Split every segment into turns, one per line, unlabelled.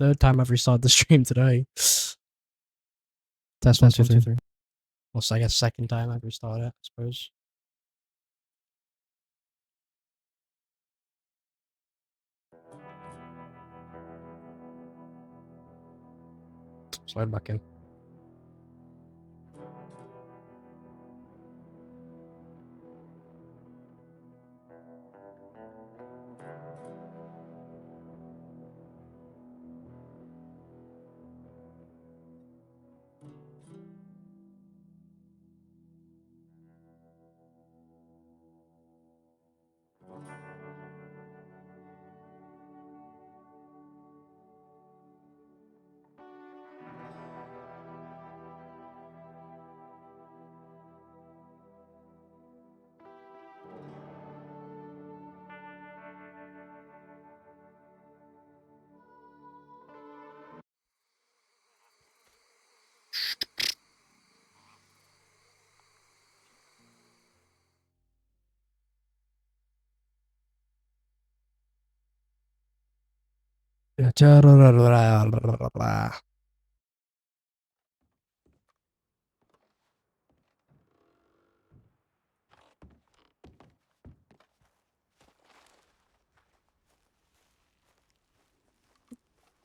third time I've restarted the stream today. Test 1, 2, 3. Well, so I guess second time I've restarted it, I suppose. Slide back in.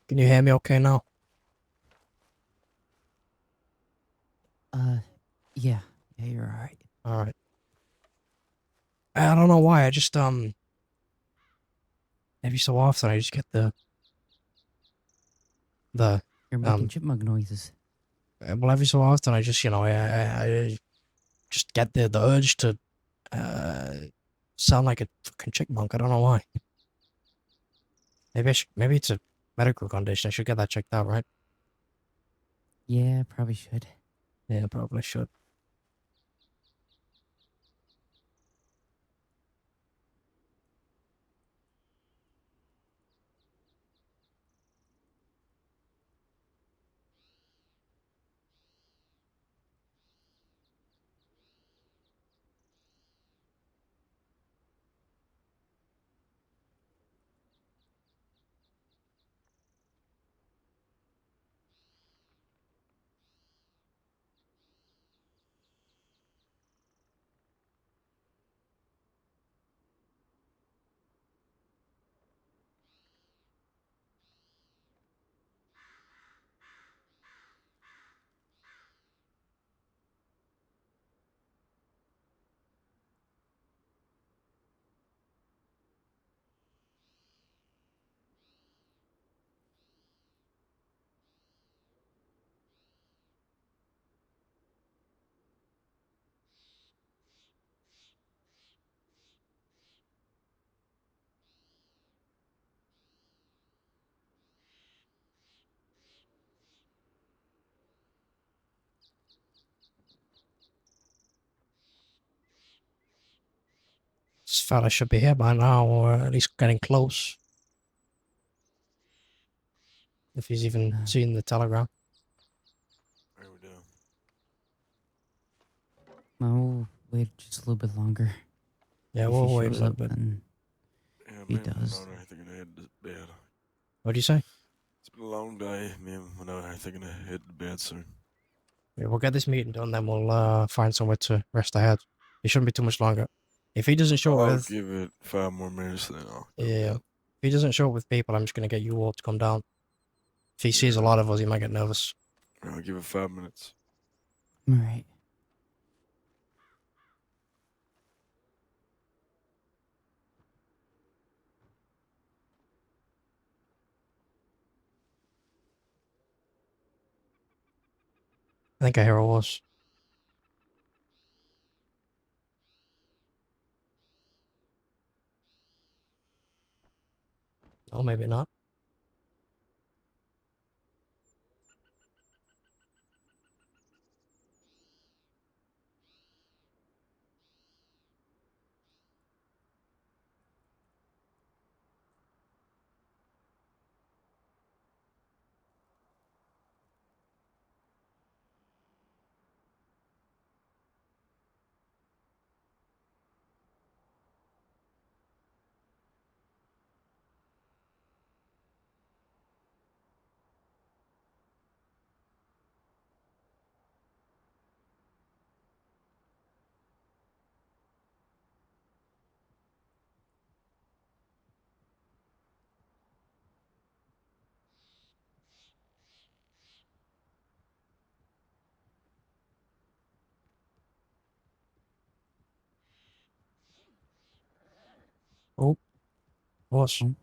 Can you hear me okay now?
Yeah. Yeah, you're alright.
Alright. I don't know why, I just, every so often I just get the,
You're making chipmunk noises.
well, every so often I just, you know, I just get the urge to, sound like a fucking chipmunk, I don't know why. Maybe it's a medical condition, I should get that checked out, right?
Yeah, probably should.
Yeah, probably should. This fella should be here by now, or at least getting close. If he's even seen the telegram.
How we doing?
Oh, wait just a little bit longer.
Yeah,
If
we'll
he
wait a
shows
little
up,
bit.
then
Yeah,
he
me and my
does.
daughter are thinking of heading to bed.
What do you say?
It's been a long day. Me and my daughter are thinking of heading to bed soon.
Yeah, we'll get this meeting done, then we'll find somewhere to rest our heads. It shouldn't be too much longer. If he doesn't show
I'll
with,
give it 5 more minutes, then I'll go to
yeah,
bed.
if he doesn't show up with people, I'm just gonna get you all to come down. If he sees a lot of us, he might get nervous.
I'll give it 5 minutes.
Alright.
I think I hear a horse. Oh, maybe not. Oh, boss.
Oh.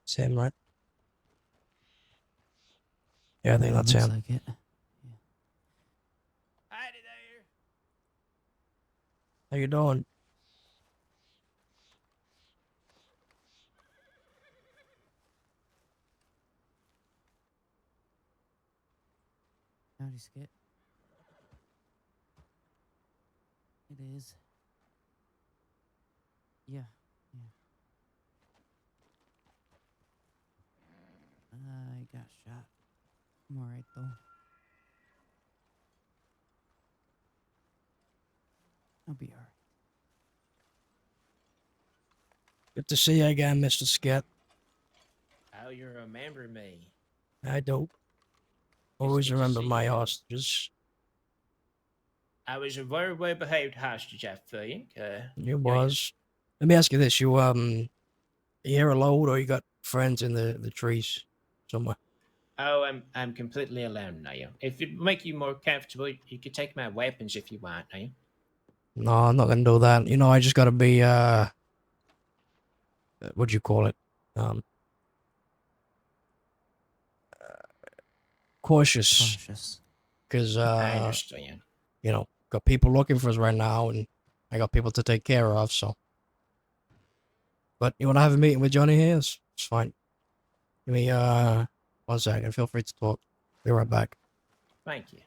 Same, right? Yeah, I think that's
looks
him.
like it.
Howdy there.
How you doing?
Howdy, Skit. It is. Yeah. I got shot. I'm alright, though. I'll be alright.
Good to see you again, Mr. Skit.
Oh, you remember me.
I do.
It's
Always
good to
remember
see
my
you.
hostages.
I was a very well behaved hostage, I think.
You
yeah.
was. Let me ask you this: you here alone, or you got friends in the trees somewhere?
Oh, I'm completely alone now. If it make you more comfortable, you could take my weapons if you want now.
No, I'm not gonna do that. You know, I just gotta be what'd you call it? Um, cautious,
Cautious.
because
I understand.
you know, got people looking for us right now, and I got people to take care of. So, but you wanna have a meeting with Johnny here? It's fine. Give me 1 second. Feel free to talk. Be right back.
Thank you.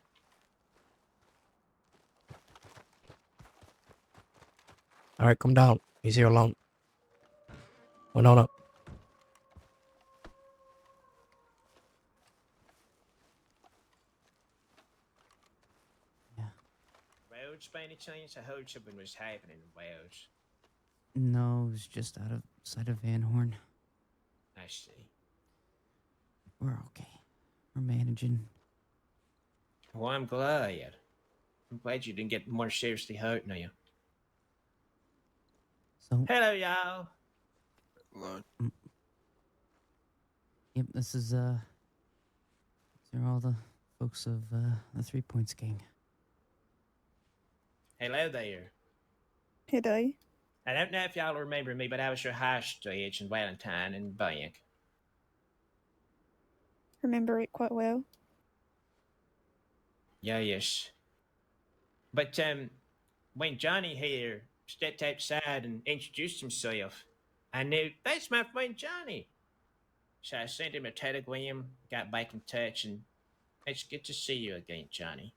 All right, come down. He's here alone. Went on up.
Yeah.
Roads by any chance? I heard something was happening in Wales.
No, it was just out of sight of Van Horn.
I see.
We're okay. We're managing.
Well, I'm glad. I'm glad you didn't get more seriously hurt now.
So,
Hello, y'all.
Like,
yep, this is, these are all the folks of, the 3 Points gang.
Hello there.
Hey, Day.
I don't know if y'all remember me, but I was your hostage in Valentine and Bank.
Remember it quite well.
Yeah, yes. But when Johnny here stepped outside and introduced himself, I knew that's my friend Johnny. So I sent him a telegram, got back in touch, and it's good to see you again, Johnny.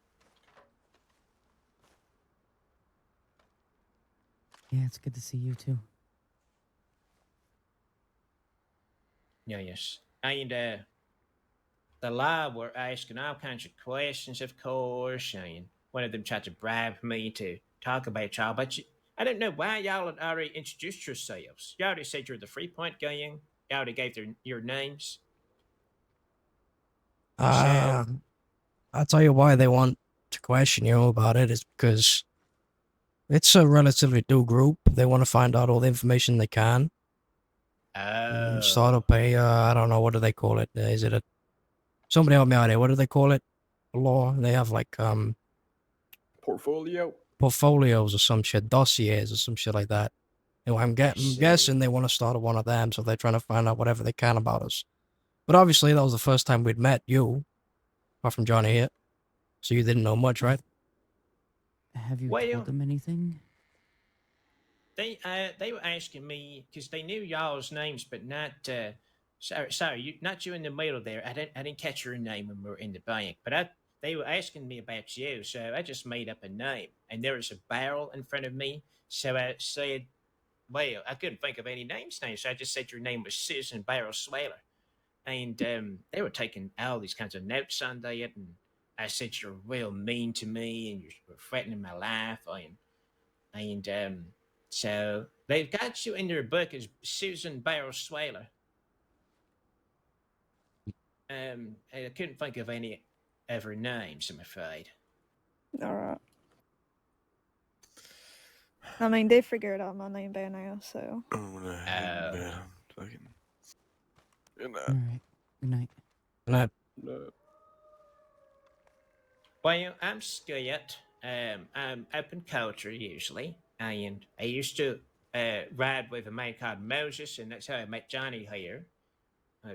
Yeah, it's good to see you too.
Yeah, yes. And the law were asking all kinds of questions, of course, and one of them tried to bribe me to talk about y'all, but I don't know why y'all had already introduced yourselves. You already said you're the 3 Point gang. You already gave your names.
Uh,
So,
I'll tell you why they want to question you about it is because it's a relatively new group. They want to find out all the information they can and start
oh,
up a, I don't know, what do they call it? Is it a, somebody help me out here. What do they call it? A law. They have like,
portfolio?
portfolios or some shit, dossiers or some shit like that. You know, I'm
see.
guessing they want to start one of them, so they're trying to find out whatever they can about us. But obviously, that was the first time we'd met you, apart from Johnny here. So you didn't know much, right?
Have you
Well,
told them anything?
they were asking me because they knew y'all's names, but not sorry, not you in the middle there. I didn't catch your name when we were in the bank, but they were asking me about you, so I just made up a name, and there was a barrel in front of me, so I said, well, I couldn't think of any names now, so I just said your name was Susan Barrel Swaler, and they were taking all these kinds of notes on that, and I said you're real mean to me, and you're threatening my life, and so they've got you in their book as Susan Barrel Swaler. I couldn't think of any of her names, I'm afraid.
Alright. I mean, they figured out my name by now, so.
I'm gonna head
Oh.
to bed. Fucking. Good night.
Alright. Good night.
And I,
Well, I'm scared. I'm open culture usually, and I used to ride with a man called Moses, and that's how I met Johnny here.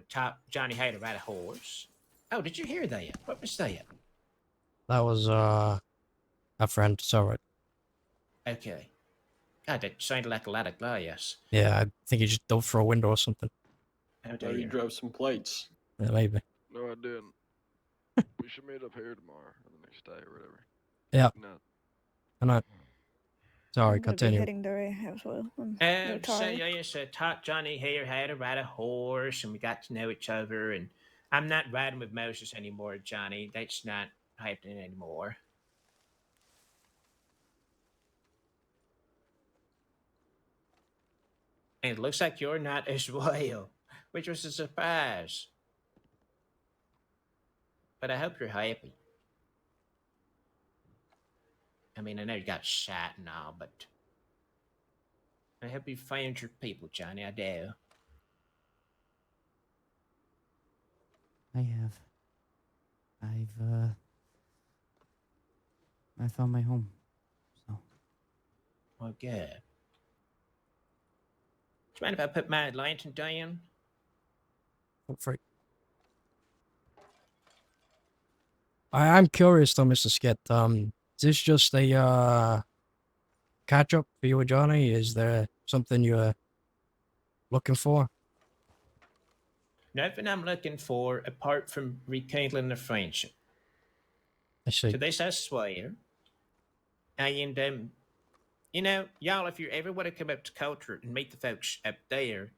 Taught Johnny how to ride a horse. Oh, did you hear that? What was that?
That was a friend. Sorry.
Okay. God, that sounded like a lot of glass.
Yeah, I think he just dove through a window or something.
Oh
No, you
dear.
drove some plates.
Yeah, maybe.
No, I didn't. We should meet up here tomorrow or the next day or whatever.
Yeah,
No.
I know. Sorry,
I'm gonna be
continue.
heading the way as well. I'm a little
So
tired.
yes, taught Johnny here how to ride a horse, and we got to know each other. And I'm not riding with Moses anymore, Johnny. That's not happening anymore. And it looks like you're not as well, which was a surprise. But I hope you're happy. I mean, I know you got shot and all, but I hope you found your people, Johnny. I do.
I have. I found my home. So
Well, good. Do you mind if I put my lantern down?
Oh, freak. I'm curious though, Mr. Skit. Is this just a catch up for you and Johnny? Is there something you're looking for?
Nothing I'm looking for apart from rekindling the friendship.
I see.
To this I swear. And you know, y'all, if you ever want to come up to Culture and meet the folks up there,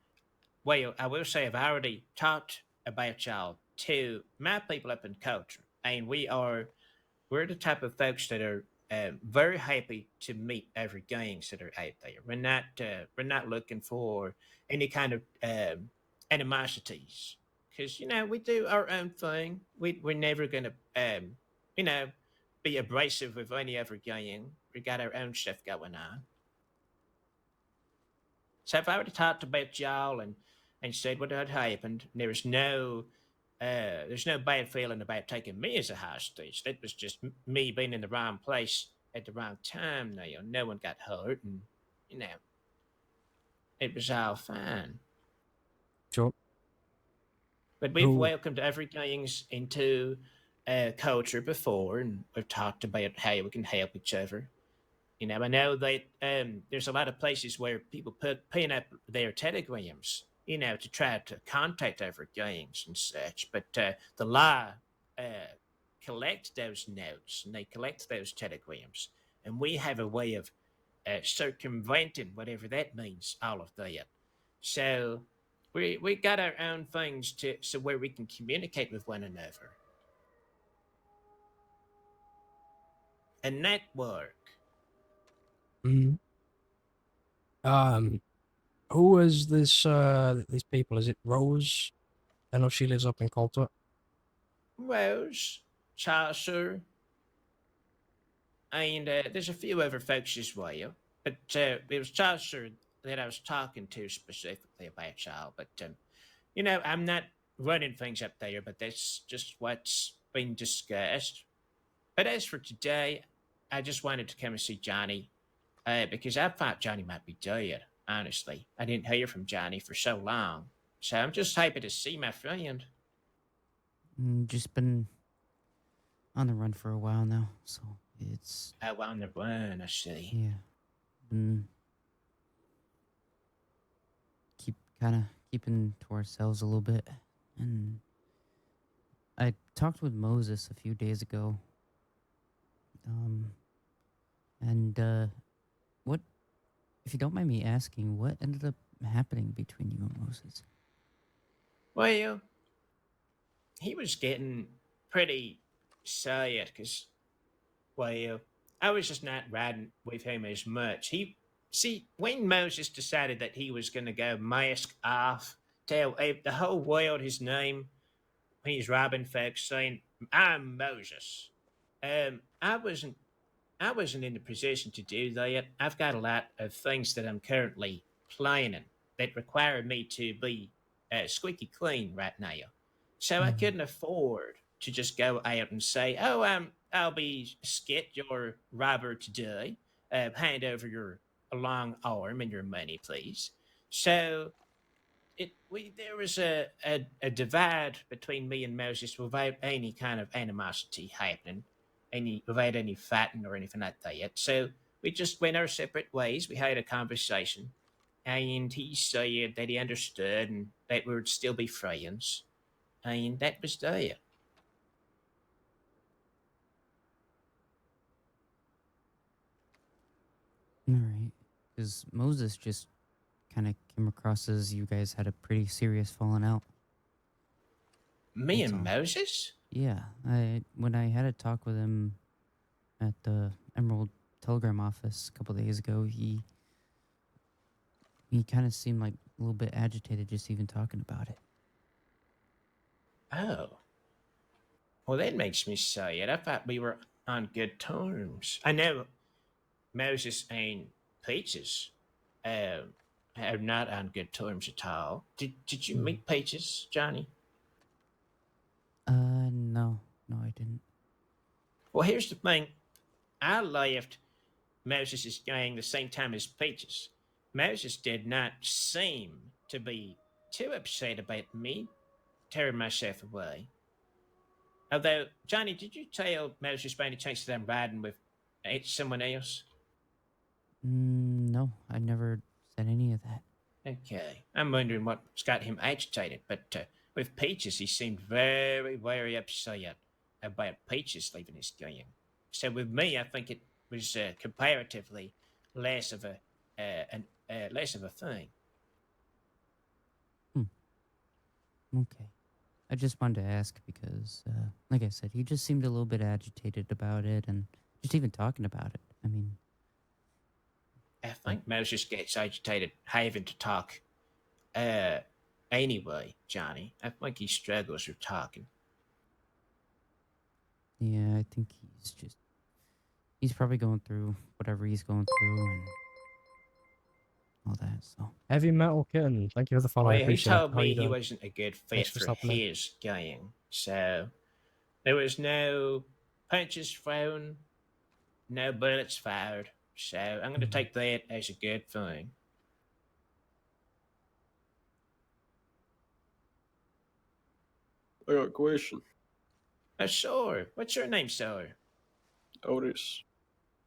well, I will say I've already talked about y'all to my people up in Culture, and we're the type of folks that are very happy to meet every gangs that are out there. We're not looking for any kind of animosities, because you know we do our own thing. We're never gonna you know be abrasive with any other gang. We got our own stuff going on. So if I would have talked about y'all and said what had happened, there's no bad feeling about taking me as a hostage. That was just me being in the wrong place at the wrong time. Now, no one got hurt, and you know, it was all fine.
Sure.
But we've
Who-
welcomed every gangs into culture before, and we've talked about how we can help each other. You know, I know that there's a lot of places where people pin up their telegrams, you know, to try to contact other gangs and such. But the law uh, collect those notes and they collect those telegrams, and we have a way of circumventing whatever that means. All of that. So we got our own things to so where we can communicate with one another. A network.
Mhm. Who is this? These people? Is it Rose? I know she lives up in Colter.
Rose, Chaucer, and there's a few other folks as well. But it was Chaucer that I was talking to specifically about y'all. But you know, I'm not running things up there, but that's just what's been discussed. But as for today, I just wanted to come and see Johnny because I thought Johnny might be dead. Honestly, I didn't hear from Johnny for so long, so I'm just happy to see my friend.
just been on the run for a while now. So it's
Oh, on the run, I see.
yeah, been keeping to ourselves a little bit. And I talked with Moses a few days ago. And what, if you don't mind me asking, what ended up happening between you and Moses?
Well, he was getting pretty sad because, well, I was just not riding with him as much. When Moses decided that he was going to go mask off, tell the whole world his name, he's robbing folks, saying, "I'm Moses." I wasn't in the position to do that. I've got a lot of things that I'm currently planning that require me to be squeaky clean right now. So I couldn't afford to just go out and say, "Oh, I'll be Skit, your robber today. Hand over your long arm and your money, please. So there was a divide between me and Moses without any kind of animosity happening, without any fighting or anything like that. So we just went our separate ways. We had a conversation, and he said that he understood and that we would still be friends, and that was that.
All right. Because Moses just kind of came across as you guys had a pretty serious falling out.
Me
That's
and
all.
Moses?
Yeah, when I had a talk with him at the Emerald Telegram office a couple days ago, he kind of seemed like a little bit agitated just even talking about it.
Oh. Well, that makes me sad. I thought we were on good terms. I know Moses and Peaches are not on good terms at all. Did you
Mm.
meet Peaches, Johnny?
No, no, I didn't.
Well, here's the thing. I left Moses' gang the same time as Peaches. Moses did not seem to be too upset about me tearing myself away. Although, Johnny, did you tell Moses by any chance that I'm riding with someone else?
No, I never said any of that.
Okay. I'm wondering what's got him agitated, but with Peaches, he seemed very, very upset about Peaches leaving his gang. So with me, I think it was comparatively less of less of a thing.
Okay. I just wanted to ask because, like I said, he just seemed a little bit agitated about it and just even talking about it. I mean,
I think Moses gets agitated having to talk. Anyway, Johnny, I think he struggles with talking.
yeah, I think he's probably going through whatever he's going through and all that. So,
Heavy Metal Kitten, thank you for the follow. I
Well, he
appreciate it.
told
How
me
you
he
doing?
wasn't a good fit
Thanks for
for
stopping in.
his gang, so there was no punches thrown, no bullets fired. So I'm going to
Mhm.
take that as a good thing.
I got a question.
Sure. What's your name, sir?
Otis,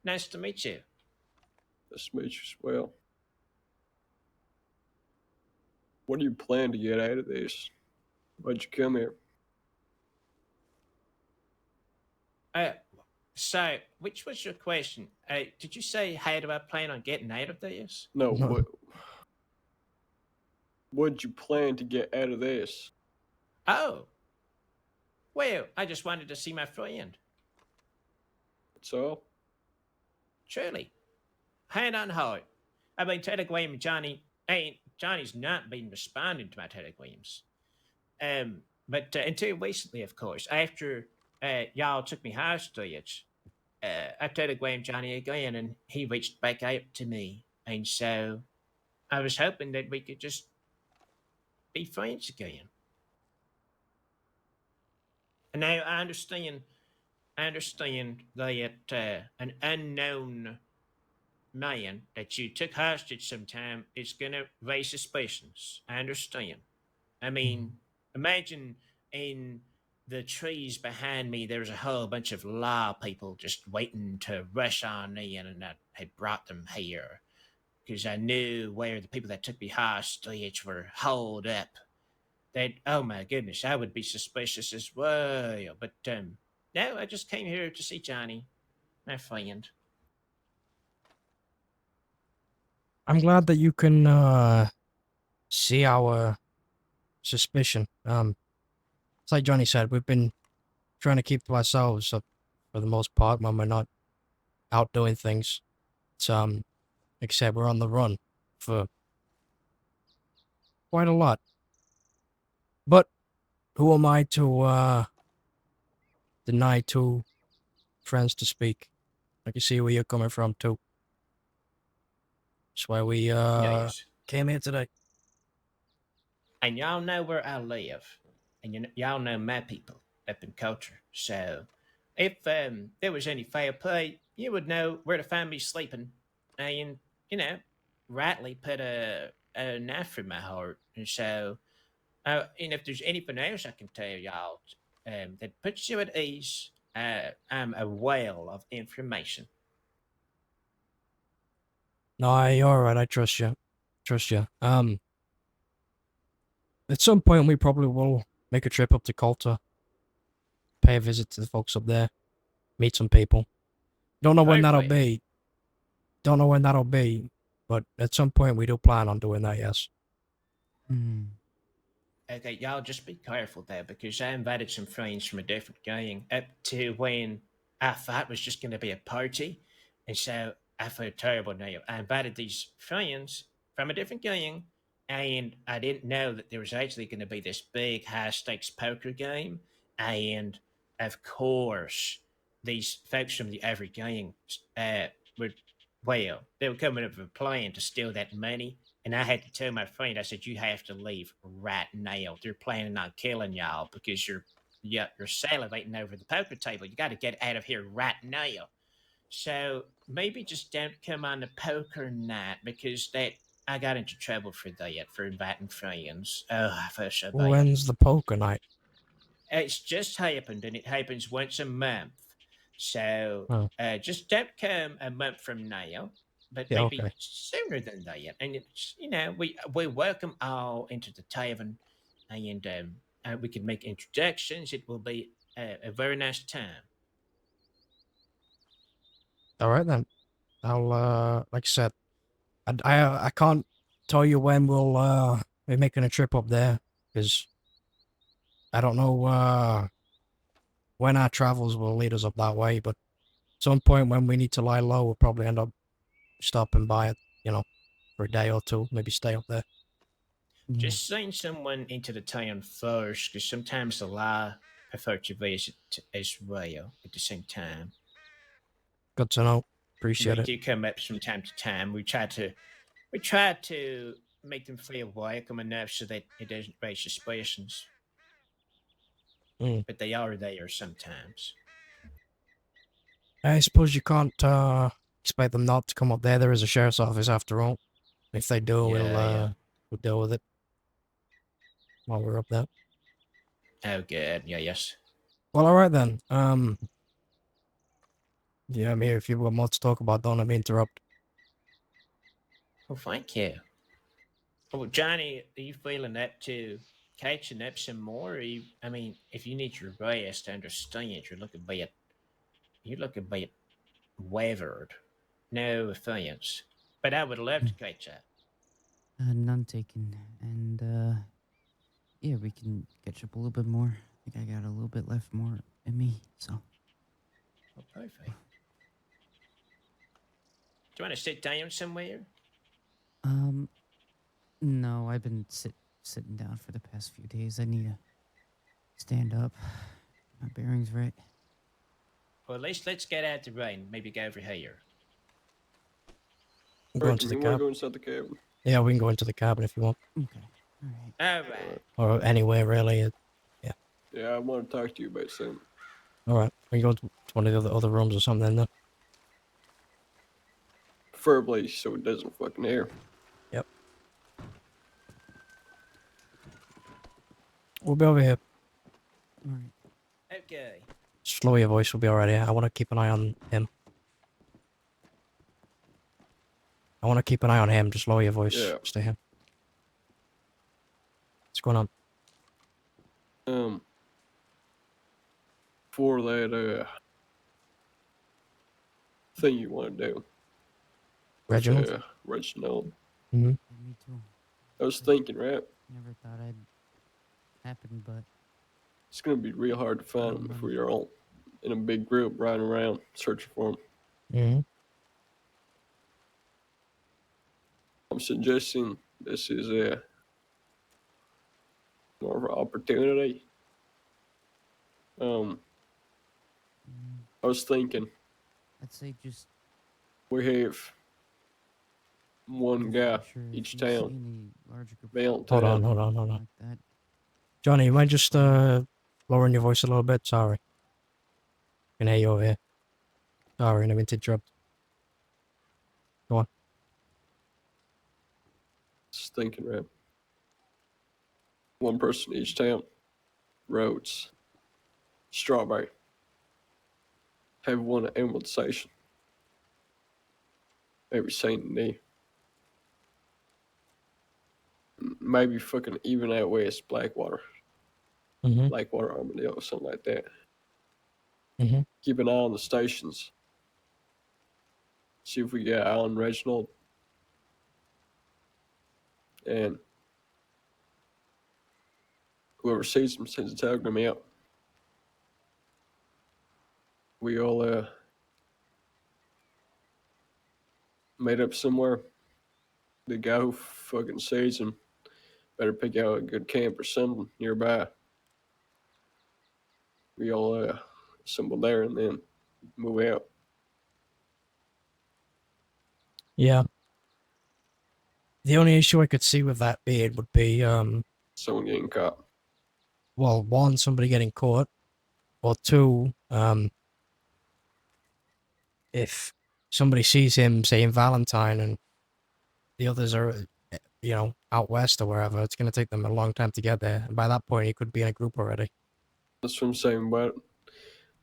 Nice to meet you.
nice to meet you as well. What do you plan to get out of this? Why'd you come here?
Uh, so, which was your question? Did you say how do I plan on getting out of this?
No,
No.
what'd you plan to get out of this?
Oh, well, I just wanted to see my friend.
That's all?
Truly. Hand on heart. I've been telegramming Johnny, and Johnny's not been responding to my telegrams. But until recently, of course, after y'all took me hostage, I telegrammed Johnny again, and he reached back out to me. And so I was hoping that we could just be friends again. And now I understand that an unknown man that you took hostage sometime is gonna raise suspicions. I understand. I mean, imagine in the trees behind me, there's a whole bunch of law people just waiting to rush on in, and I had brought them here because I knew where the people that took me hostage were holed up. That, oh my goodness, I would be suspicious as well. But no, I just came here to see Johnny, my friend.
I'm glad that you can see our suspicion. It's like Johnny said, we've been trying to keep to ourselves for the most part when we're not out doing things. It's, except we're on the run for quite a lot. But who am I to deny two friends to speak? I can see where you're coming from too. That's why we
Yes.
came here today.
And y'all know where I live, and y'all know my people up in culture. So, if there was any foul play, you would know where to find me sleeping, and rightly put a knife through my heart. And so, and if there's anything else I can tell y'all that puts you at ease, I'm a whale of information.
No, you're alright. I trust you. Trust you. At some point we probably will make a trip up to Colter, pay a visit to the folks up there, meet some people. Don't know when that'll
Hopefully.
be. Don't know when that'll be, but at some point we do plan on doing that. Yes.
Hmm.
Okay, y'all just be careful there because I invited some friends from a different gang up to when I thought it was just going to be a party. And so I felt terrible now. I invited these friends from a different gang, and I didn't know that there was actually going to be this big high stakes poker game. And of course, these folks from the other gang were, well, they were coming up with a plan to steal that money, and I had to tell my friend, I said, you have to leave right now. They're planning on killing y'all because you're salivating over the poker table. You got to get out of here right now. So maybe just don't come on the poker night because that I got into trouble for that for inviting friends. Oh, I feel so bad.
When's the poker night?
It's just happened, and it happens once a month. So
Oh.
just don't come a month from now, but
Yeah,
maybe
okay.
sooner than that. And it's we welcome all into the tavern, and we can make introductions. It will be a very nice time.
All right then. I'll like I said, I can't tell you when we'll be making a trip up there because I don't know when our travels will lead us up that way. But at some point when we need to lie low, we'll probably end up stopping by it, for a day or two, maybe stay up there.
Yeah.
Just send someone into the town first, because sometimes the law prefer to visit as well at the same time.
Good to know.
They
Appreciate it.
do come up from time to time. We try to make them feel welcome enough so that it doesn't raise suspicions.
Mm.
But they are there sometimes.
I suppose you can't expect them not to come up there. There is a sheriff's office after all. If they do,
Yeah.
we'll deal with it while we're up there.
Oh, good. Yeah, yes.
Well, all right then. Yeah, I'm here if you've got more to talk about. Don't let me interrupt.
Well, thank you. Well, Johnny, are you feeling up to catching up some more? I mean, if you need your rest, I understand you're looking a bit wavered. No offense, but I would love to catch up.
None taken. And, yeah, we can catch up a little bit more. I think I got a little bit left more in me, so.
Well, perfect. Do you want to sit down somewhere?
No, I've been sitting down for the past few days. I need to stand up. My bearings right.
Well, at least let's get out the rain. Maybe go over here.
We'll go into
Rackham,
the
you want to
cab.
go inside the cabin?
Yeah, we can go into the cabin if you want,
Okay. All right.
All right.
or anywhere really.
Yeah, I want to talk to you about something.
All right, we can go to one of the other rooms or something then.
Preferably so it doesn't fucking air.
Yep. We'll be over here.
All right.
Okay.
Just lower your voice. We'll be alright here. I want to keep an eye on him. Just lower your voice.
Yeah.
Stay here. What's going on?
For that thing you want to do.
Reginald?
Reginald.
Mm-hmm.
Yeah, me too.
I was thinking, right?
Never thought I'd happen, but
It's gonna be real hard to find him if we are all in a big group riding around searching for him.
Mm-hmm.
I'm suggesting this is a more of an opportunity.
mm,
I was thinking
I'd say just
we have one guy
sure if
each
you see
town.
any larger group
They don't
Hold
tell.
on, hold on, hold on.
like that.
Johnny, you mind just lowering your voice a little bit? Sorry. Can hear you over here. Sorry, I didn't mean to interrupt. Go on.
Just thinking, right? One person each town. Roads. Strawberry. Have one amortization. Maybe Saint Denis. Maybe fucking even out west, Blackwater.
Mm-hmm.
Blackwater Armadillo, something like that.
Mm-hmm.
Keep an eye on the stations. See if we get Alan Reginald. And whoever sees him sends a telegram out. We all made up somewhere. The guy who fucking sees him better pick out a good camp or something nearby. We all assemble there and then move out.
Yeah. The only issue I could see with that being would be,
Someone getting caught.
well, one, somebody getting caught, or two, if somebody sees him saying Valentine and the others are, you know, out west or wherever, it's going to take them a long time to get there. And by that point, he could be in a group already.
That's what I'm saying, but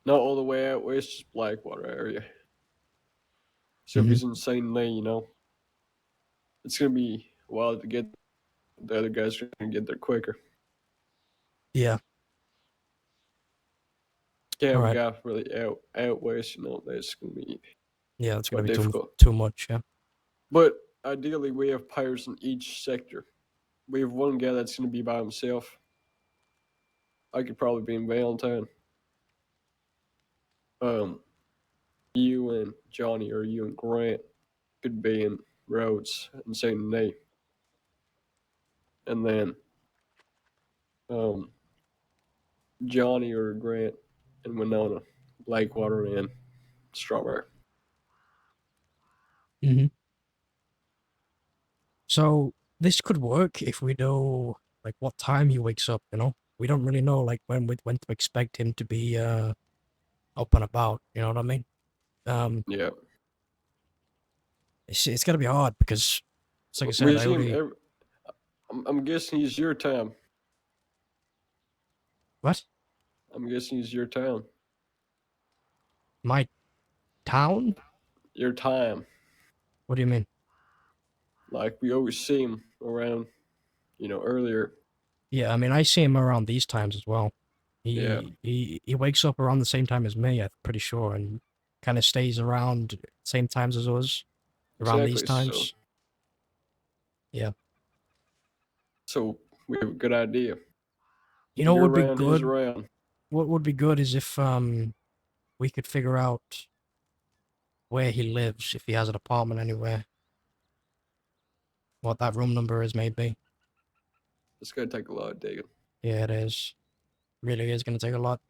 not all the way out west, just Blackwater area. So if he's in St. Lee, you know, it's going to be a while to get. The other guys are going to get there quicker.
Yeah.
Can't have
All
a
right.
guy really out west, you know, that's going to be
Yeah, it's going
quite
to be
difficult.
too much, yeah.
But ideally, we have players in each sector. We have one guy that's going to be by himself. I could probably be in Valentine. You and Johnny or you and Grant could be in Rhodes and St. Denis. And then Johnny or Grant and Winona, Blackwater and Strawberry.
Mm-hmm. So this could work if we know like what time he wakes up, you know? We don't really know like when to expect him to be up and about, you know what I mean?
Yeah.
It's gonna be hard because it's like I said,
We
I
see him
already
I'm guessing he's your time.
what?
I'm guessing he's your town.
My town?
Your time.
What do you mean?
Like we always see him around, you know, earlier.
Yeah, I mean I see him around these times as well.
Yeah.
He wakes up around the same time as me, I'm pretty sure, and kind of stays around same times as us around these
Exactly.
times. Yeah.
So we have a good idea.
You know what
You're
would be
around, he's
good?
around.
What would be good is if we could figure out where he lives, if he has an apartment anywhere. What that room number is, maybe.
It's gonna take a lot of digging.
Yeah, it is. Really is going to take a lot.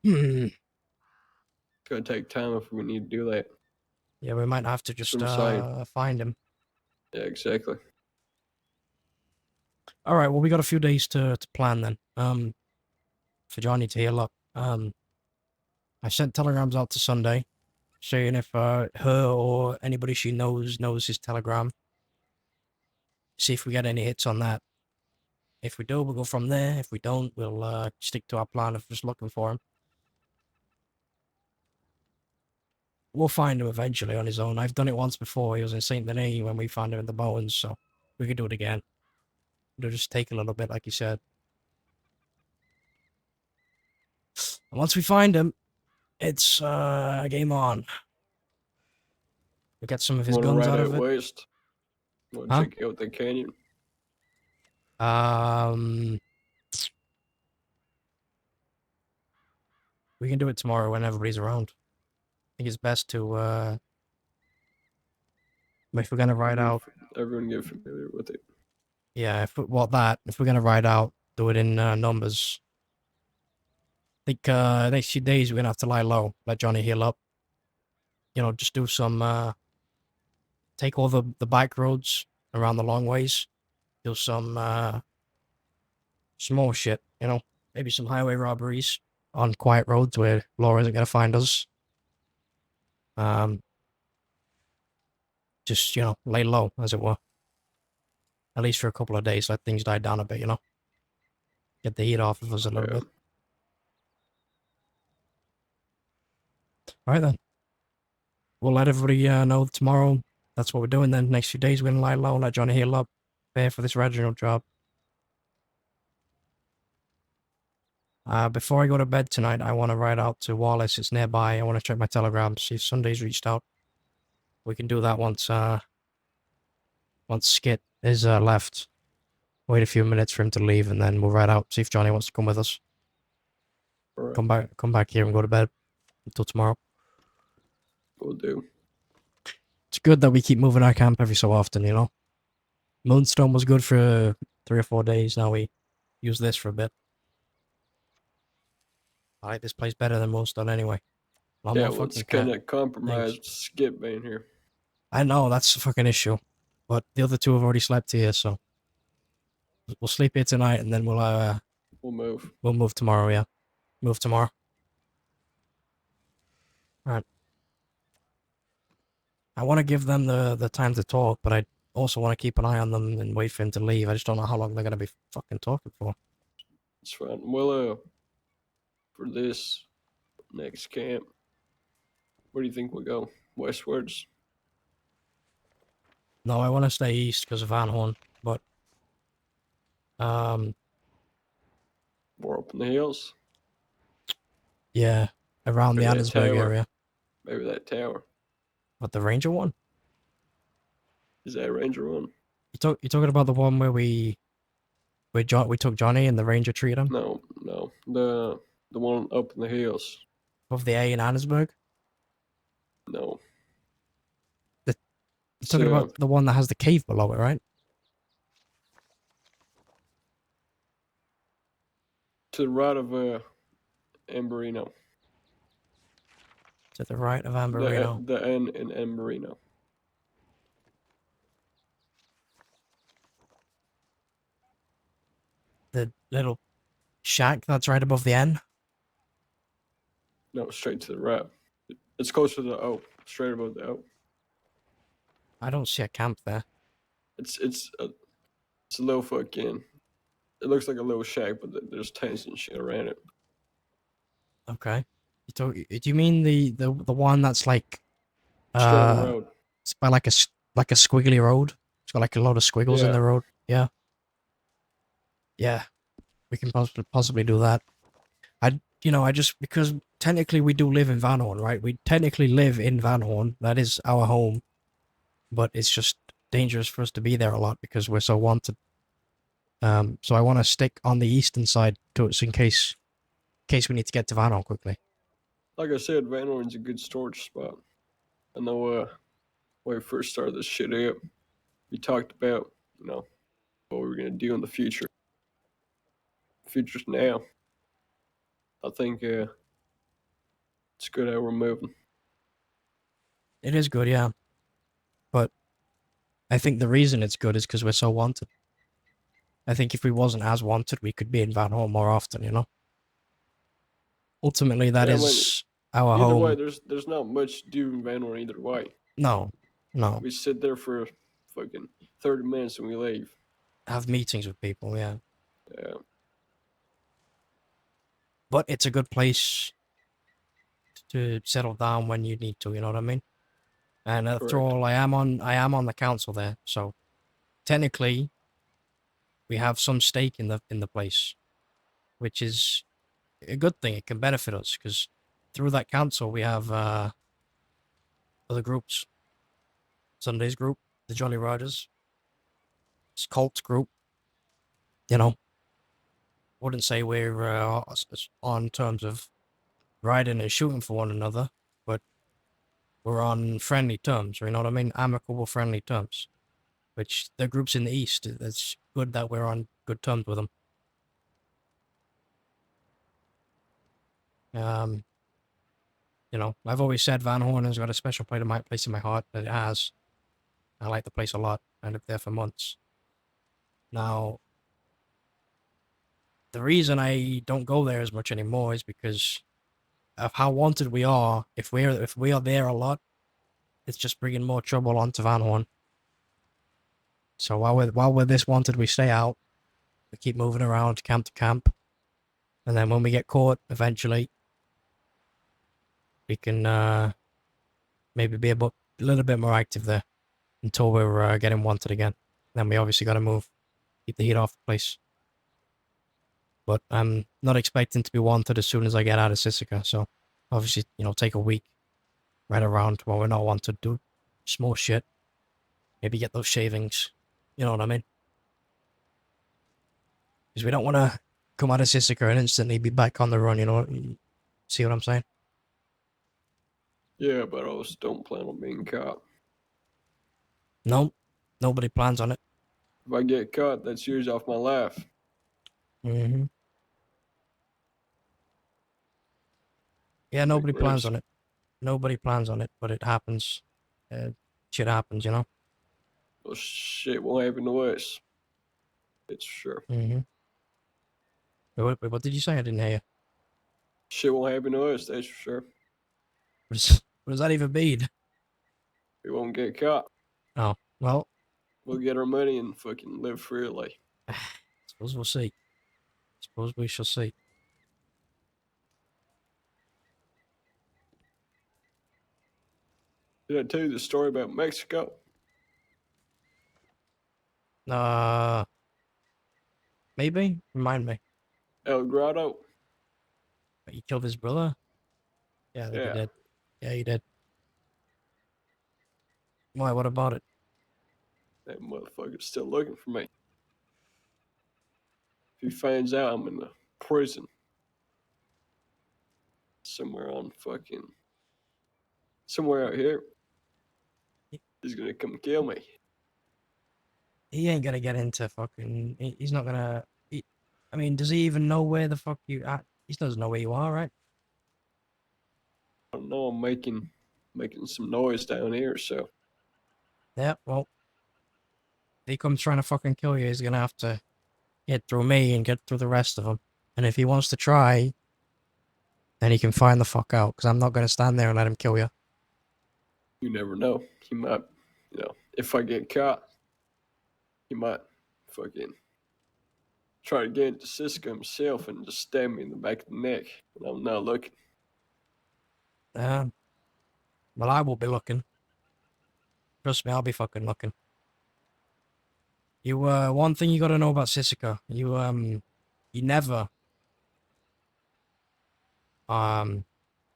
Hmm.
It's gonna take time if we need to do that.
Yeah, we might have to
That's
just
what I'm saying.
find him.
Yeah, exactly.
All right, well, we got a few days to plan then. For Johnny to heal up. I sent telegrams out to Sunday, saying if her or anybody she knows his telegram. See if we get any hits on that. If we do, we'll go from there. If we don't, we'll stick to our plan of just looking for him. We'll find him eventually on his own. I've done it once before. He was in St. Denis when we found him in the Bones, so we could do it again. It'll just take a little bit, like you said. And once we find him, it's game on. We get some of his
Wanna
guns
ride
out
out
of it.
west? Wanna
Huh?
check out the canyon?
We can do it tomorrow when everybody's around. I think it's best to if we're gonna ride out.
Everyone get familiar with it.
Yeah, if we're gonna ride out, do it in numbers. I think next few days we're gonna have to lie low, let Johnny heal up. You know, just do some take all the bike roads around the long ways. Do some more shit, you know. Maybe some highway robberies on quiet roads where Laura isn't gonna find us. Just, you know, lay low, as it were. at least for a couple of days, let things die down a bit, you know? Get the heat off of us a little
Yeah.
bit. Alright then. We'll let everybody know tomorrow. That's what we're doing then. Next few days, we're going to lie low, let Johnny heal up, prepare for this Reginald job. Before I go to bed tonight, I want to ride out to Wallace. It's nearby. I want to check my telegram, see if Sunday's reached out. We can do that once Skit is left. Wait a few minutes for him to leave, and then we'll ride out, see if Johnny wants to come with us.
All right.
Come back here and go to bed until tomorrow.
We'll do.
It's good that we keep moving our camp every so often, you know? Moonstone was good for 3 or 4 days. Now we use this for a bit. I like this place better than Moonstone anyway. Lot
Yeah,
more
well, it's
fucking
kind
cat.
of compromised Skip being here.
I know, that's a fucking issue. But the other two have already slept here, so we'll sleep here tonight, and then
We'll move.
we'll move tomorrow. Yeah, move tomorrow. All right. I want to give them the time to talk, but I also want to keep an eye on them and wait for him to leave. I just don't know how long they're gonna be fucking talking for.
It's fine. Well, for this next camp, where do you think we'll go? Westwards?
No, I want to stay east because of Van Horn, but
Or up in the hills?
yeah, around the
Maybe that
Annesburg
tower.
area.
Maybe that tower.
What, the Ranger one?
Is that Ranger one?
You talking about the one where we took Johnny and the Ranger treated him?
No. The one up in the hills.
Of the A in Annesburg?
No.
You're talking about the one that has the cave below it, right?
To the right of Amberino.
To the right of Amberino.
The N in Amberino.
The little shack that's right above the N?
No, straight to the right. It's closer to the O. Straight above the O.
I don't see a camp there.
It's a little fucking. It looks like a little shack, but there's tents and shit around it.
Okay. Do you mean the one that's like
Straight on the road.
it's by like a squiggly road? It's got like a lot of squiggles in
Yeah.
the road. Yeah. Yeah. We can possibly do that. I just because technically we do live in Van Horn, right? We technically live in Van Horn. That is our home. But it's just dangerous for us to be there a lot because we're so wanted. So I want to stick on the eastern side to it in case we need to get to Van Horn quickly.
Like I said, Van Horn's a good storage spot. I know when we first started this shit up, we talked about, what we were going to do in the future. Future's now. I think it's good how we're moving.
It is good, yeah. But I think the reason it's good is because we're so wanted. I think if we wasn't as wanted, we could be in Van Horn more often, you know? Ultimately, that is our
Either
home.
way, there's not much to do in Van Horn either way.
No.
We sit there for fucking 30 minutes and we leave.
Have meetings with people, yeah.
Yeah.
But it's a good place to settle down when you need to, you know what I mean? And after
Correct.
all, I am on the council there, so technically we have some stake in the place, which is a good thing. It can benefit us because through that council we have other groups. Sunday's group, the Jolly Riders, Colt's group. You know, wouldn't say we're on terms of riding and shooting for one another, but we're on friendly terms. You know what I mean? Amicable, friendly terms. Which the groups in the east, it's good that we're on good terms with them. I've always said Van Horn has got a special place in my heart. That it has. I like the place a lot. I lived there for months. Now, the reason I don't go there as much anymore is because of how wanted we are. If we are there a lot, it's just bringing more trouble onto Van Horn. So while we're this wanted, we stay out. We keep moving around camp to camp, and then when we get caught, eventually, we can maybe be a little bit more active there until we're getting wanted again. Then we obviously got to move, keep the heat off the place. But I'm not expecting to be wanted as soon as I get out of Sisika, so obviously, take a week right around while we're not wanted, do small shit, maybe get those shavings, you know what I mean? Because we don't want to come out of Sisika and instantly be back on the run, you see what I'm saying?
Yeah, but I also don't plan on being caught.
No, nobody plans on it.
If I get caught, that's years off my life.
Mm-hmm. Yeah,
Big
nobody plans
risk.
on it. Nobody plans on it, but it happens. Shit happens,
Well, shit won't happen to us. It's for sure.
Mm-hmm. Wait, what did you say? I didn't hear you.
Shit won't happen to us, that's for sure.
What does that even mean?
We won't get caught.
Oh, well,
We'll get our money and fucking live freely.
suppose we'll see. Suppose we shall see.
Did I tell you the story about Mexico?
Uh, maybe? Remind me.
El Grotto?
You killed his brother? Yeah, I think you
Yeah.
did. Yeah, you did. Why, what about it?
That motherfucker's still looking for me. If he finds out I'm in a prison somewhere out here, he's gonna come kill me.
He ain't gonna get into fucking... He's not gonna... I mean, does he even know where the fuck you at? He doesn't know where you are, right?
I don't know, I'm making some noise down here, so
Yeah, well... If he comes trying to fucking kill you, he's gonna have to get through me and get through the rest of them. And if he wants to try, then he can find the fuck out, because I'm not gonna stand there and let him kill you.
you never know. He might, if I get caught, he might fucking try to get into Cisco himself and just stab me in the back of the neck when I'm not looking.
Well, I will be looking. Trust me, I'll be fucking looking. You, one thing you gotta know about Sisika, you never,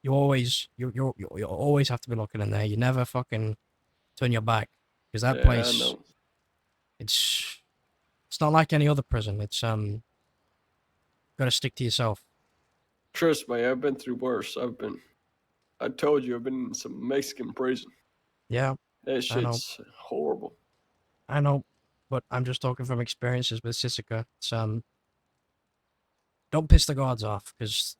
you always have to be looking in there. You never fucking turn your back. Because that
Yeah, I
place,
know.
it's not like any other prison. It's, gotta stick to yourself.
Trust me, I've been through worse. I told you, I've been in some Mexican prison.
Yeah,
That
I know.
shit's horrible.
I know, but I'm just talking from experiences with Sisika. It's, don't piss the guards off, because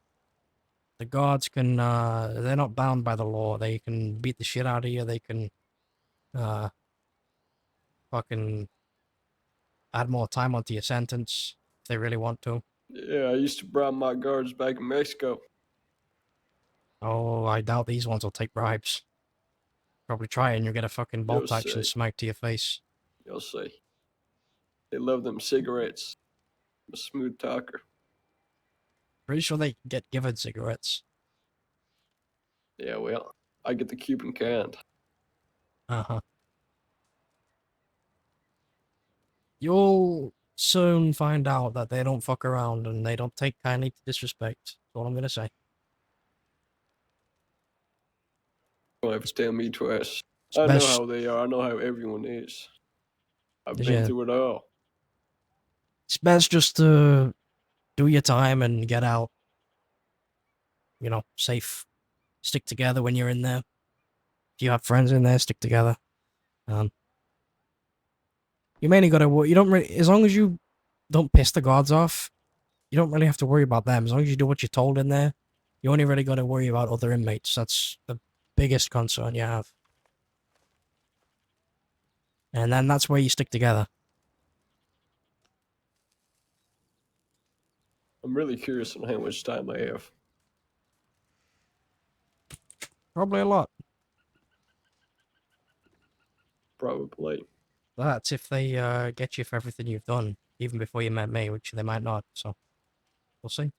the guards can, they're not bound by the law. They can beat the shit out of you. They can, fucking add more time onto your sentence if they really want to.
Yeah, I used to bribe my guards back in Mexico.
Oh, I doubt these ones will take bribes. Probably try and you'll get a fucking
You'll
bolt action
see.
smacked to your face.
You'll see. They love them cigarettes. I'm a smooth talker.
Pretty sure they get given cigarettes.
Yeah, well, I get the Cuban kind.
Uh-huh. You'll soon find out that they don't fuck around and they don't take kindly to disrespect. That's all I'm gonna say.
Don't have to tell me twice.
It's
I know
best,
how they are. I know how everyone is. I've been
yeah,
through it all.
it's best just to do your time and get out. You know, safe. Stick together when you're in there. If you have friends in there, stick together. You mainly gotta, you don't really, as long as you don't piss the guards off, you don't really have to worry about them. As long as you do what you're told in there, you only really gotta worry about other inmates. That's the biggest concern you have. And then that's where you stick together.
I'm really curious on how much time I have.
Probably a lot.
Probably.
That's if they get you for everything you've done, even before you met me, which they might not. So we'll see.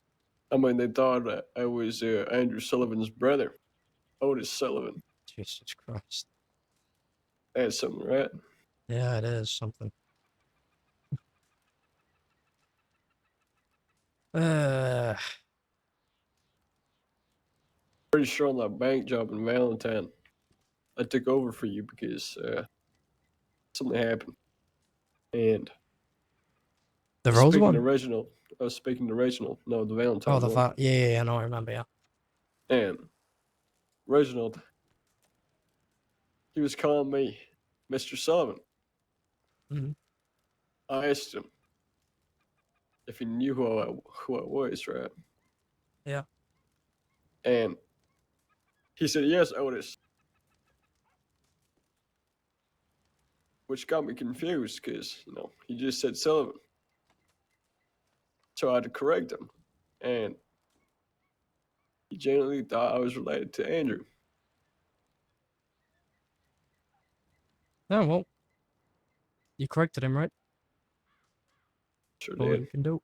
I mean, they thought I was Andrew Sullivan's brother, Otis Sullivan.
Jesus Christ.
That's something, right?
Yeah, it is something. Uh,
Pretty sure on that bank job in Valentine, I took over for you because something happened. And
the Rose
speaking to
one?
Reginald, I was speaking to Reginald, no, the
Oh,
Valentine
the
one.
yeah, I know, I remember, yeah.
And Reginald, he was calling me Mr. Sullivan.
Mhm.
I asked him if he knew who I was, right?
Yeah.
And he said, yes, Otis. Which got me confused because, he just said Sullivan. So I had to correct him. And he genuinely thought I was related to Andrew.
Yeah, well, you corrected him, right?
Sure
All
did.
you can do.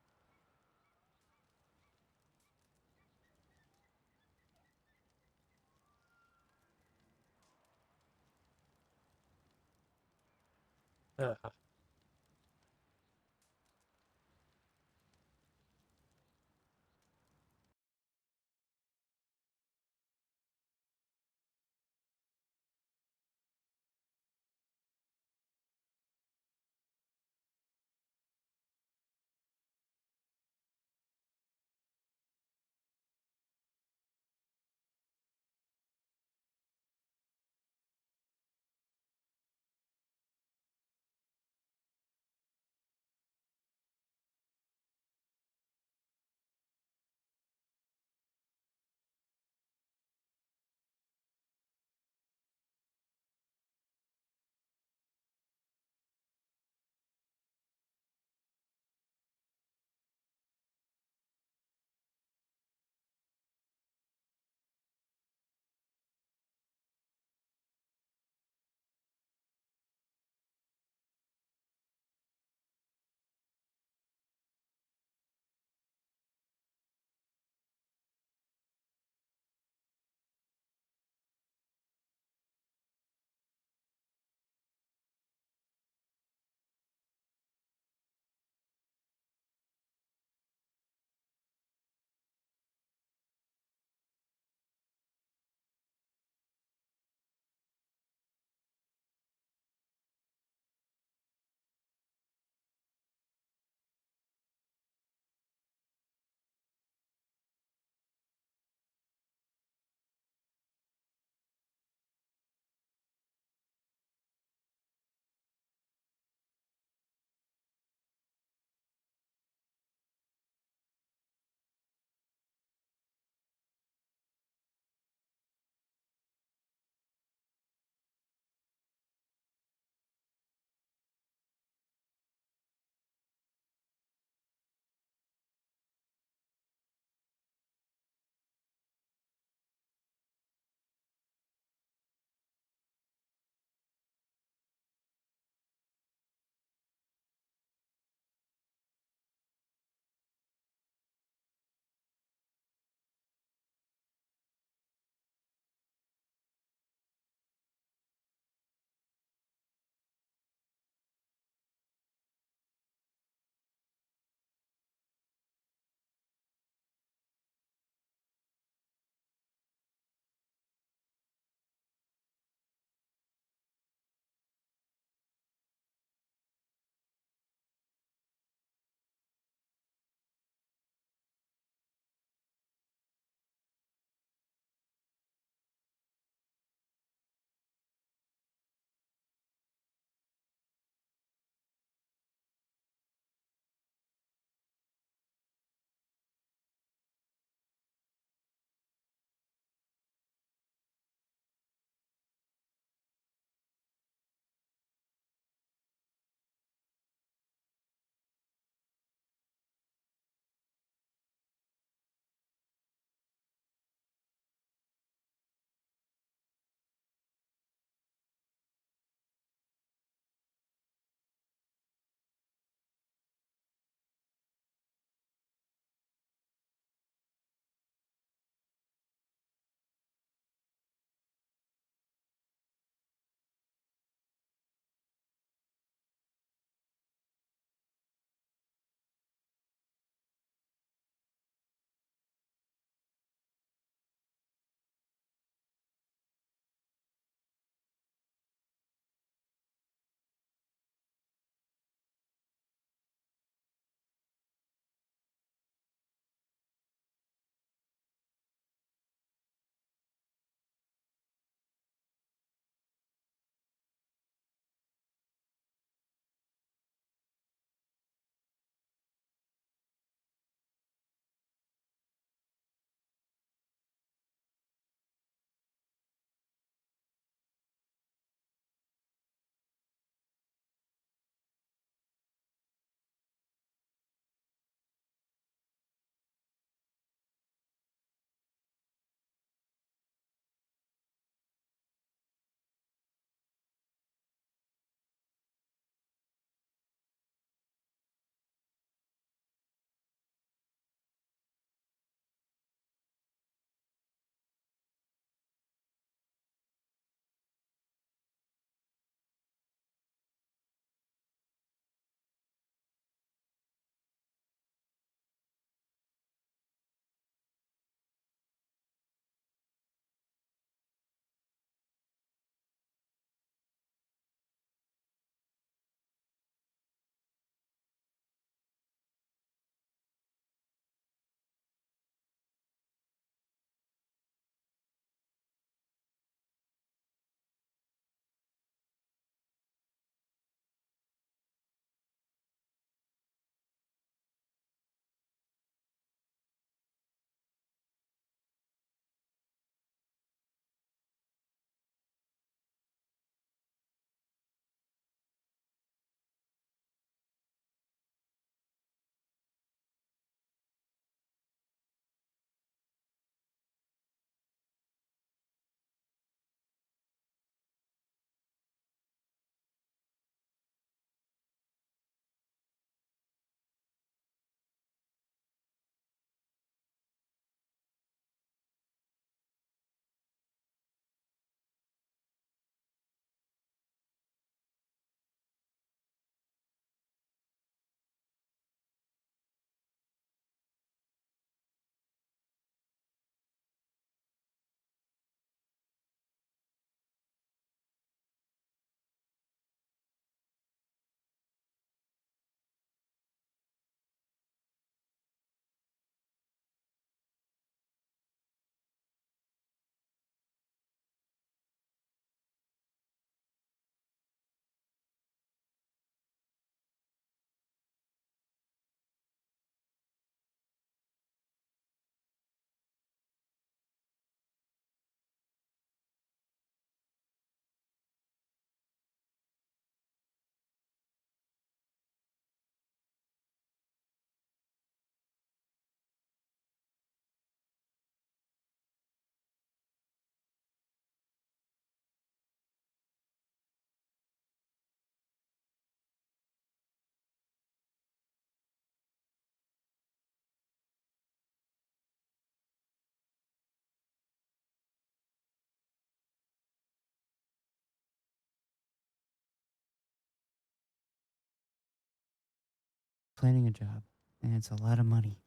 planning a job, and it's a lot of money.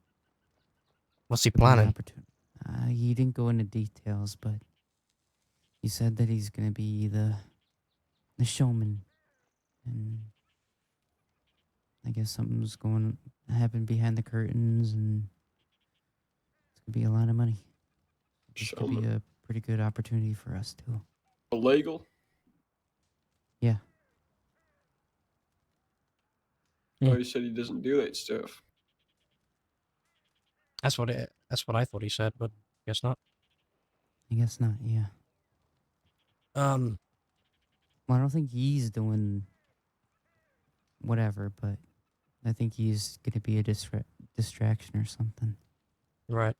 What's he
Could be an
planning?
opportunity. He didn't go into details, but he said that he's gonna be the showman, and I guess something's going to happen behind the curtains, and it's gonna be a lot of money. This could be
Showman.
a pretty good opportunity for us too.
Illegal?
Yeah.
Oh, he said he doesn't do that stuff.
That's what I thought he said, but guess not.
I guess not. Yeah.
Um,
Well, I don't think he's doing whatever, but I think he's gonna be a distraction or something.
right.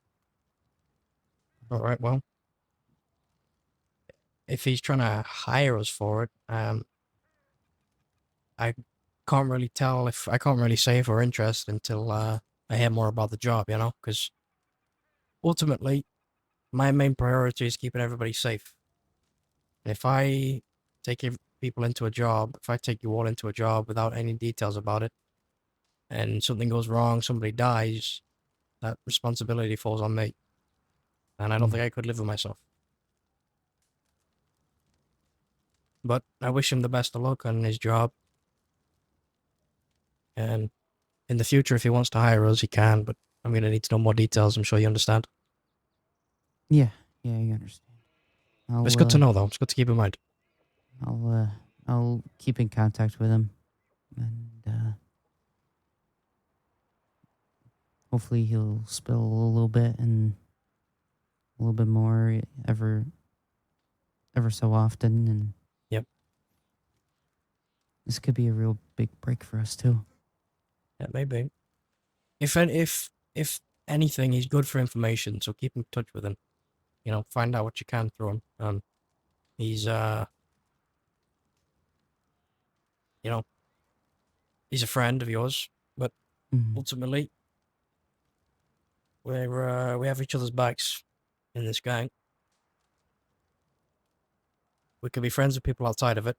All right. Well, if he's trying to hire us for it, I can't really tell if I can't really say if we're interested until I hear more about the job. You know, because ultimately, my main priority is keeping everybody safe. If I take people into a job, if I take you all into a job without any details about it, and something goes wrong, somebody dies, that responsibility falls on me. And I don't
Yeah.
think I could live with myself. But I wish him the best of luck on his job. And in the future, if he wants to hire us, he can. But I'm going to need to know more details. I'm sure you understand.
Yeah. Yeah. You understand.
But it's good to know, though. It's good to keep in mind.
I'll keep in contact with him, and hopefully he'll spill a little bit and a little bit more ever so often, and
Yep.
this could be a real big break for us too.
Yeah, maybe. If anything, he's good for information. So keep in touch with him. You know, find out what you can through him. He's you know, he's a friend of yours. But
Mhm.
ultimately, we have each other's backs in this gang. We could be friends with people outside of it,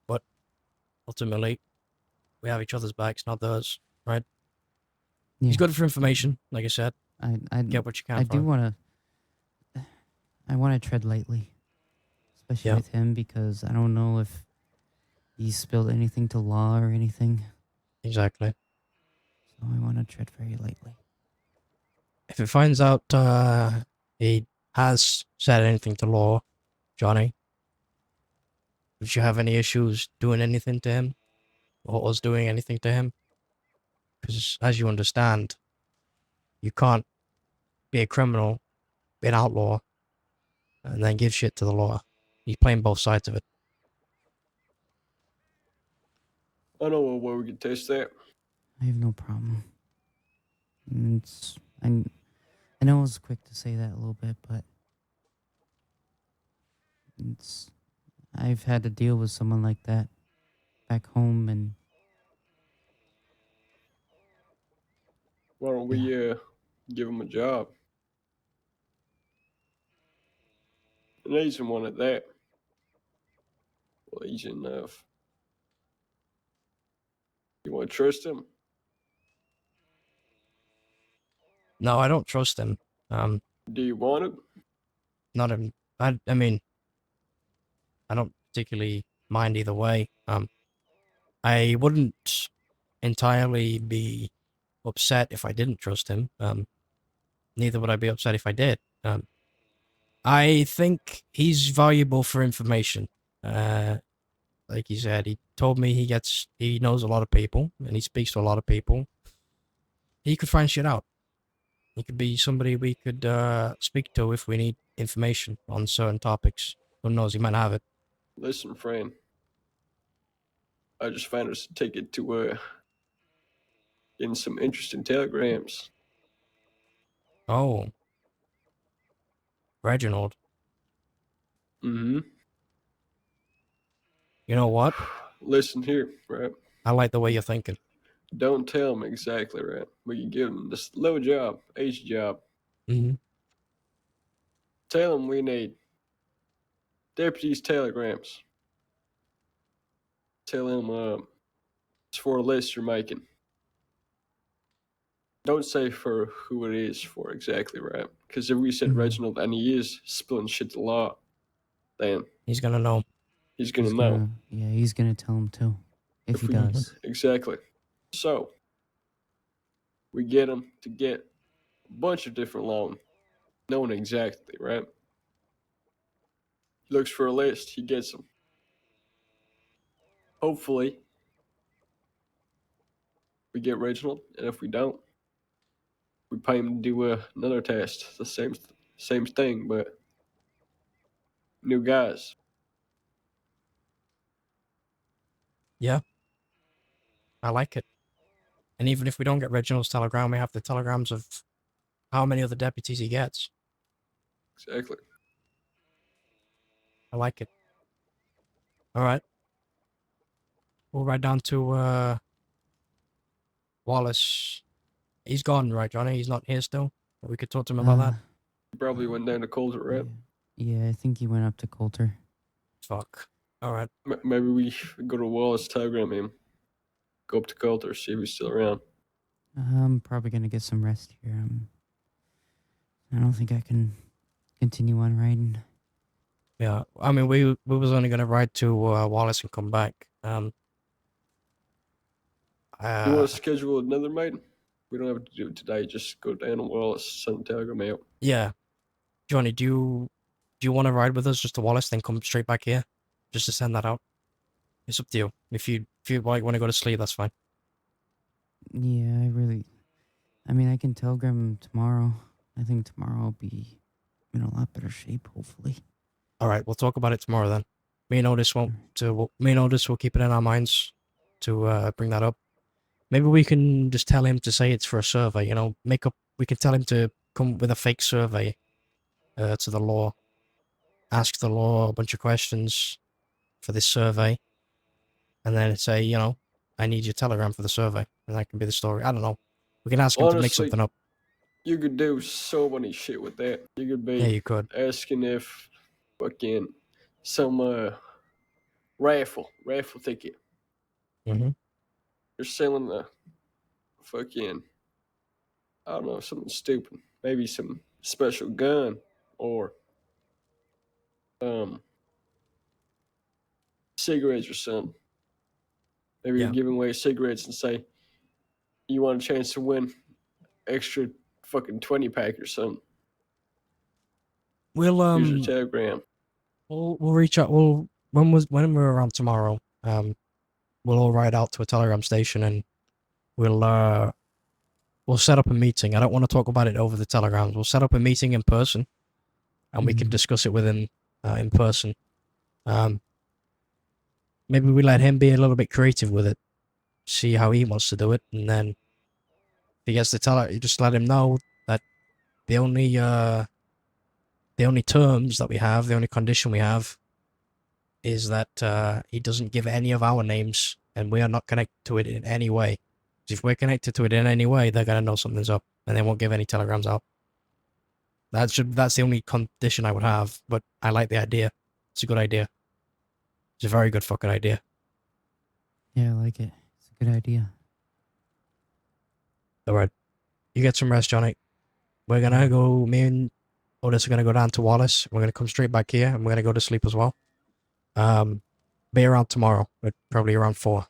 but ultimately, we have each other's backs, not theirs, right?
Yeah.
He's good for information, like I said.
I
Get what you can
I
from
do
him.
want to. I want to tread lightly, especially
Yeah.
with him, because I don't know if he spilled anything to law or anything.
Exactly.
So I want to tread very lightly.
If it finds out he has said anything to law, Johnny, would you have any issues doing anything to him? Or us doing anything to him? Because as you understand, you can't be a criminal, be an outlaw, and then give shit to the law. He's playing both sides of it.
I know where we can test that.
I have no problem. It's I know I was quick to say that a little bit, but it's I've had to deal with someone like that back home, and
Why don't we give him a job? An easy one at that. Well, easy enough. You want to trust him?
No, I don't trust him.
Do you want him?
Not him. I mean, I don't particularly mind either way. I wouldn't entirely be upset if I didn't trust him. Neither would I be upset if I did. I think he's valuable for information. Like he said, he told me he knows a lot of people and he speaks to a lot of people. He could find shit out. He could be somebody we could speak to if we need information on certain topics. Who knows? He might have it.
Listen, friend. I just found us a ticket to getting some interesting telegrams.
Oh, Reginald.
Mm-hmm.
You know what?
Listen here, right?
I like the way you're thinking.
Don't tell him exactly, right? We can give him this little job, easy job.
Mm-hmm.
Tell him we need deputies telegrams. Tell him It's for a list you're making. Don't say for who it is for exactly, right? Because if we said
Mhm.
Reginald and he is spilling shit to law, then
He's gonna know.
he's gonna
He's
know.
gonna, yeah, he's gonna tell him too, if he
we
does.
exactly. So we get him to get a bunch of different loan, knowing exactly, right? He looks for a list, he gets them. Hopefully, we get Reginald, and if we don't, we pay him to do another test. The same thing, but new guys.
Yeah, I like it. And even if we don't get Reginald's telegram, we have the telegrams of how many other deputies he gets.
Exactly.
I like it. All right. We'll ride down to Wallace. He's gone, right, Johnny? He's not here still. We could talk to him about that.
He probably went down to Coulter, right?
Yeah, I think he went up to Coulter.
Fuck. All right.
Maybe we go to Wallace, telegram him, go up to Coulter, see if he's still around.
I'm probably gonna get some rest here. I don't think I can continue on riding.
Yeah. I mean, we was only gonna ride to Wallace and come back.
You want to schedule another meeting? We don't have to do it today. Just go down to Wallace, send a telegram out.
Yeah. Johnny, do you want to ride with us just to Wallace, then come straight back here, just to send that out? It's up to you. If you want to go to sleep, that's fine.
Yeah, I mean, I can telegram him tomorrow. I think tomorrow I'll be in a lot better shape, hopefully.
All right, we'll talk about it tomorrow then. Me and Otis will keep it in our minds to bring that up. Maybe we can just tell him to say it's for a survey. You know, we can tell him to come with a fake survey to the law, ask the law a bunch of questions for this survey, and then say, you know, I need your telegram for the survey, and that can be the story. I don't know. We can ask him to make
Honestly,
something up.
you could do so many shit with that. You could be
Yeah, you could.
asking if fucking some raffle ticket.
Mm-hmm.
You're selling a fucking, I don't know, something stupid. Maybe some special gun or cigarettes or something. Maybe you're
Yeah.
giving away cigarettes and say you want a chance to win extra fucking 20 pack or something.
We'll
Here's your telegram.
we'll reach out. When we're around tomorrow, we'll all ride out to a telegram station and we'll set up a meeting. I don't want to talk about it over the telegrams. We'll set up a meeting in person, and we can discuss it with him in person. Maybe we let him be a little bit creative with it, see how he wants to do it, and then if he gets the teller, you just let him know that the only terms that we have, the only condition we have, is that he doesn't give any of our names, and we are not connected to it in any way. If we're connected to it in any way, they're gonna know something's up, and they won't give any telegrams out. That's the only condition I would have, but I like the idea. It's a good idea. It's a very good fucking idea.
Yeah, I like it. It's a good idea.
Alright. You get some rest, Johnny. We're gonna go, me and Otis are gonna go down to Wallace. We're gonna come straight back here, and we're gonna go to sleep as well. Be around tomorrow, but probably around 4.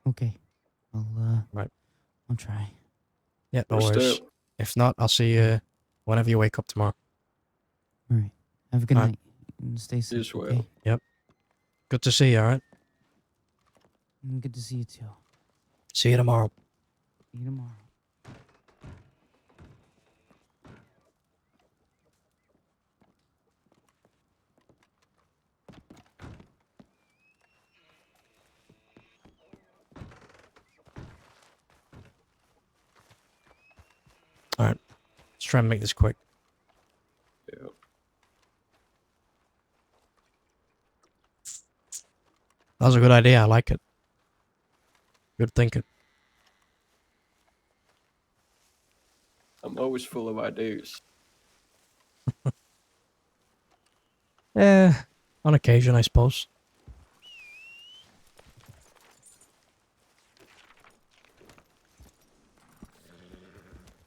Okay.
Right.
I'll try.
Yeah, no
Rest
worries.
up.
If not, I'll see you whenever you wake up tomorrow.
All right. Have a good
Alright.
night. And stay safe,
as well.
okay?
Good to see you, alright?
Good to see you too.
See you tomorrow.
See you tomorrow.
Alright. Let's try and make this quick.
Yeah.
That was a good idea. I like it. Good thinking.
I'm always full of ideas.
On occasion, I suppose.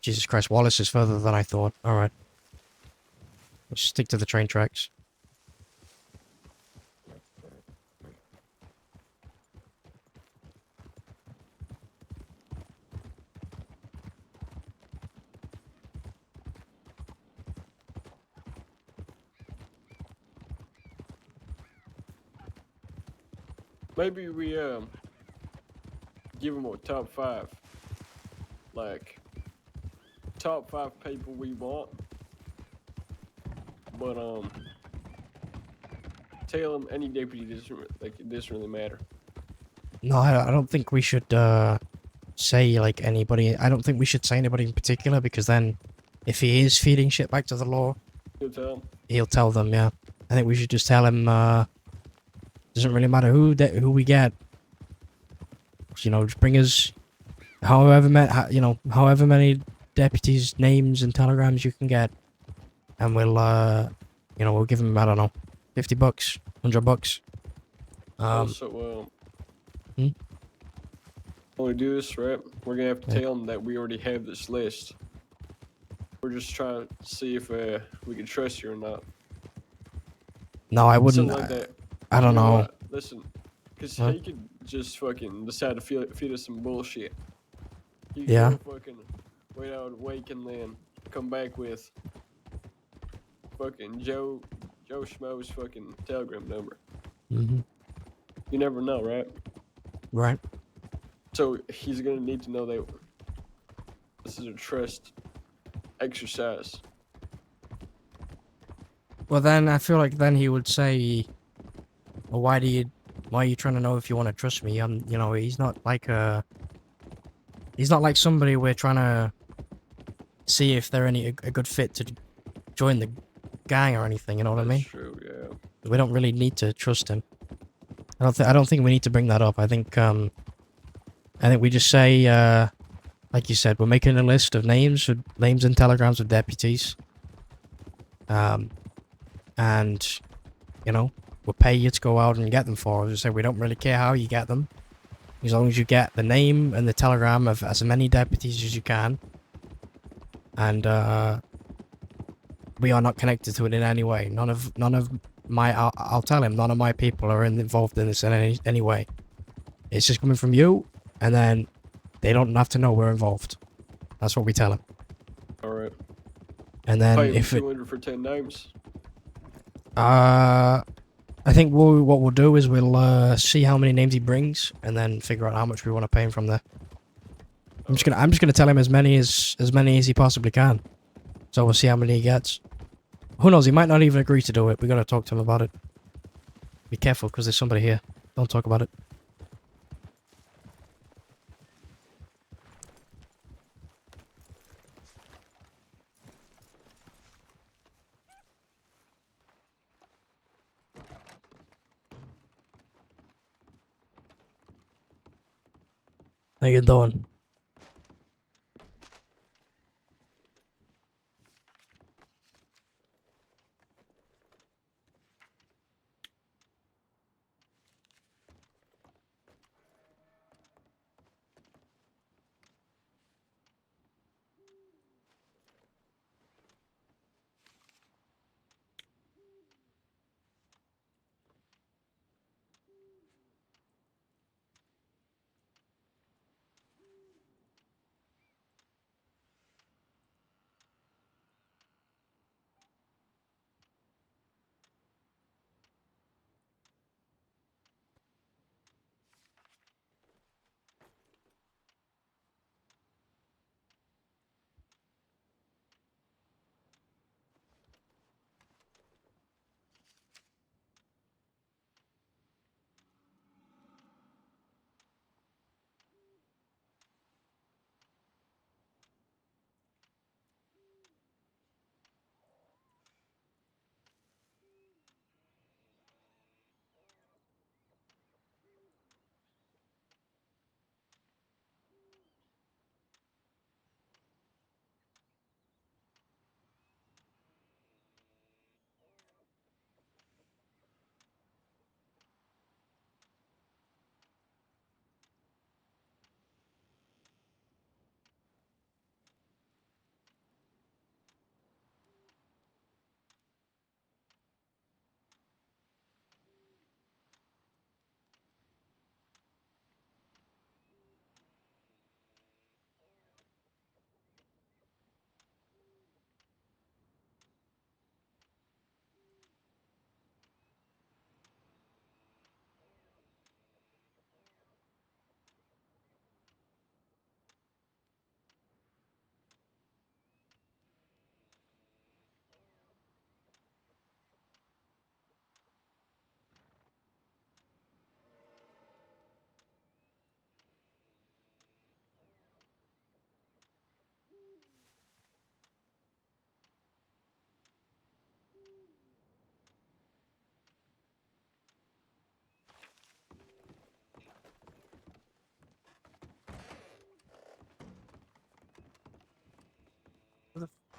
Jesus Christ, Wallace is further than I thought. Alright. Let's stick to the train tracks.
Maybe we give them a top 5, like top 5 people we want, but tell them any deputy it doesn't really matter.
No, I don't think we should say like anybody. I don't think we should say anybody in particular because then, if he is feeding shit back to the law,
You'll tell them.
he'll tell them. Yeah, I think we should just tell him. Doesn't really matter who we get. You know, just bring us however many deputies' names and telegrams you can get, and we'll we'll give him, I don't know, $50, $100.
Also,
Hmm?
when we do this, right, we're gonna have to
Yeah.
tell them that we already have this list. We're just trying to see if we can trust you or not.
No, I wouldn't.
Something like that.
I don't
You
know.
what? Listen, because
Huh?
he could just fucking decide to feed us some bullshit. He
Yeah.
could fucking wait out a week and then come back with fucking Joe Schmo's fucking telegram number.
Hmm.
You never know, right?
Right.
So he's gonna need to know that this is a trust exercise.
Well, then I feel like then he would say, "Well, why are you trying to know if you want to trust me?" He's not like somebody we're trying to see if they're a good fit to join the gang or anything. You know what I mean?
That's true, yeah.
We don't really need to trust him. I don't think we need to bring that up. I think we just say, like you said, we're making a list of names and telegrams of deputies. And we'll pay you to go out and get them for us. We say we don't really care how you get them, as long as you get the name and the telegram of as many deputies as you can. And we are not connected to it in any way. None of my. I'll tell him none of my people are involved in this in any way. It's just coming from you, and then they don't have to know we're involved. That's what we tell him.
All right.
And then
Pay him
if it,
200 for 10 names.
I think what we'll do is we'll see how many names he brings, and then figure out how much we want to pay him from there. I'm just gonna tell him as many as he possibly can. So we'll see how many he gets. Who knows? He might not even agree to do it. We gotta talk to him about it. Be careful, because there's somebody here. Don't talk about it. How you doing?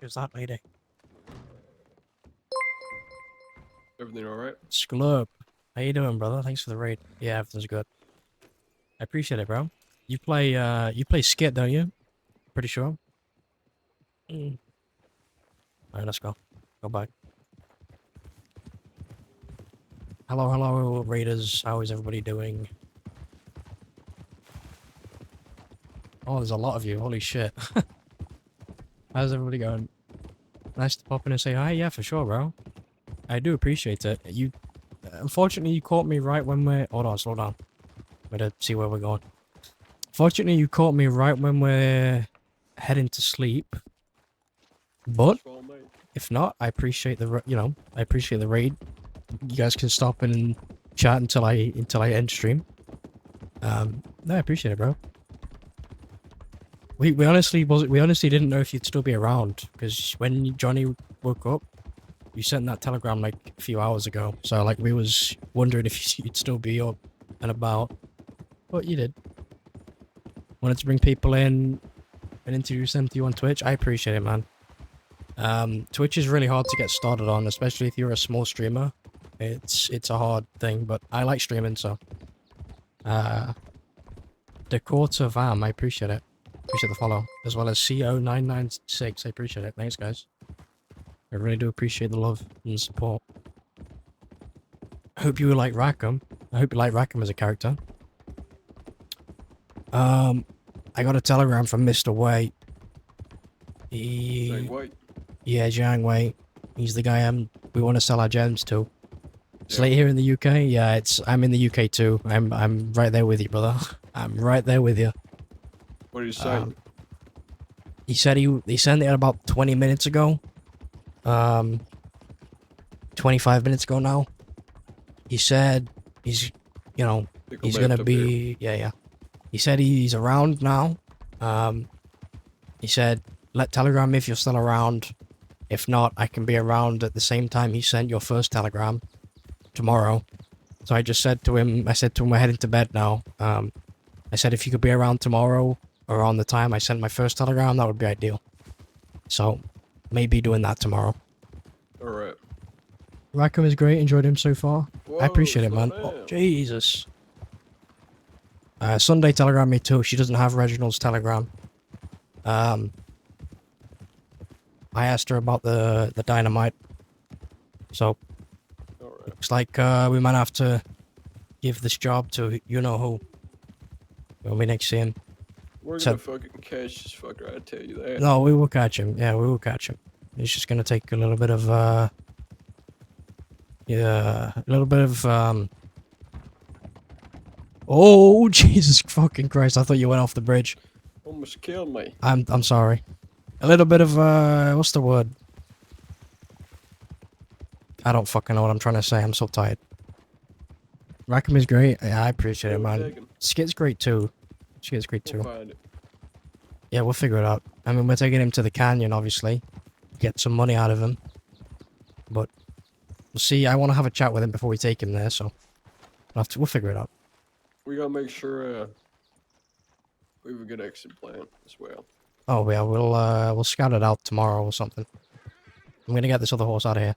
Who's that lady?
Everything all right?
Sklurp. How you doing, brother? Thanks for the raid. Yeah, everything's good. I appreciate it, bro. You play Skit, don't you? Pretty sure. Mm. Alright, let's go. Go back. Hello, hello, raiders. How is everybody doing? Oh, there's a lot of you. Holy shit. How's everybody going? Nice to pop in and say hi. Yeah, for sure, bro. I do appreciate it. Unfortunately, you caught me right when we're... Hold on, slow down. I'm gonna see where we're going. Fortunately, you caught me right when we're heading to sleep. But
What's wrong, mate?
if not, I appreciate I appreciate the raid. You guys can stop in and chat until I end stream. No, I appreciate it, bro. We honestly didn't know if you'd still be around because when Johnny woke up, you sent that telegram like a few hours ago. So like we was wondering if you'd still be up and about, but you did. Wanted to bring people in and introduce them to you on Twitch. I appreciate it, man. Twitch is really hard to get started on, especially if you're a small streamer. It's a hard thing, but I like streaming, so. Dakota Vam, I appreciate it. Appreciate the follow. As well as CO996, I appreciate it. Thanks, guys. I really do appreciate the love and support. I hope you like Rackham. I hope you like Rackham as a character. I got a telegram from Mr. Wei.
Say what?
Yeah, Jiang Wei. He's the guy we want to sell our gems to. It's
Yeah.
late here in the UK. Yeah, I'm in the UK too. I'm right there with you, brother. I'm right there with you.
What did you say?
He said he sent it about 20 minutes ago. 25 minutes ago now. He said he's
Think
he's
I'll
gonna
up here.
be yeah. He said he's around now. He said let telegram me if you're still around. If not, I can be around at the same time he sent your first telegram tomorrow. So I just said to him, we're heading to bed now. I said if you could be around tomorrow around the time I sent my first telegram, that would be ideal. So maybe doing that tomorrow.
All right.
Rackham is great. Enjoyed him so far.
Whoa,
I appreciate it,
slow
man.
down.
Oh, Jesus. Sunday telegram me too. She doesn't have Reginald's telegram. I asked her about the dynamite. So
All right.
looks like we might have to give this job to you know who when we next see him.
We're
So-
gonna fucking catch this fucker, I tell you that.
No, we will catch him. Yeah, we will catch him. It's just gonna take a little bit of Oh, Jesus fucking Christ! I thought you went off the bridge.
Almost killed me.
I'm sorry. A little bit of what's the word? I don't fucking know what I'm trying to say. I'm so tired. Rackham is great. Yeah, I appreciate it,
We'll
man.
take him.
Skit's great too. Skit's great too.
We'll find it.
Yeah, we'll figure it out. I mean, we're taking him to the canyon, obviously. Get some money out of him. But we'll see. I want to have a chat with him before we take him there, so we'll figure it out.
We gotta make sure we have a good exit plan as well.
Oh yeah, we'll scout it out tomorrow or something. I'm gonna get this other horse out of here.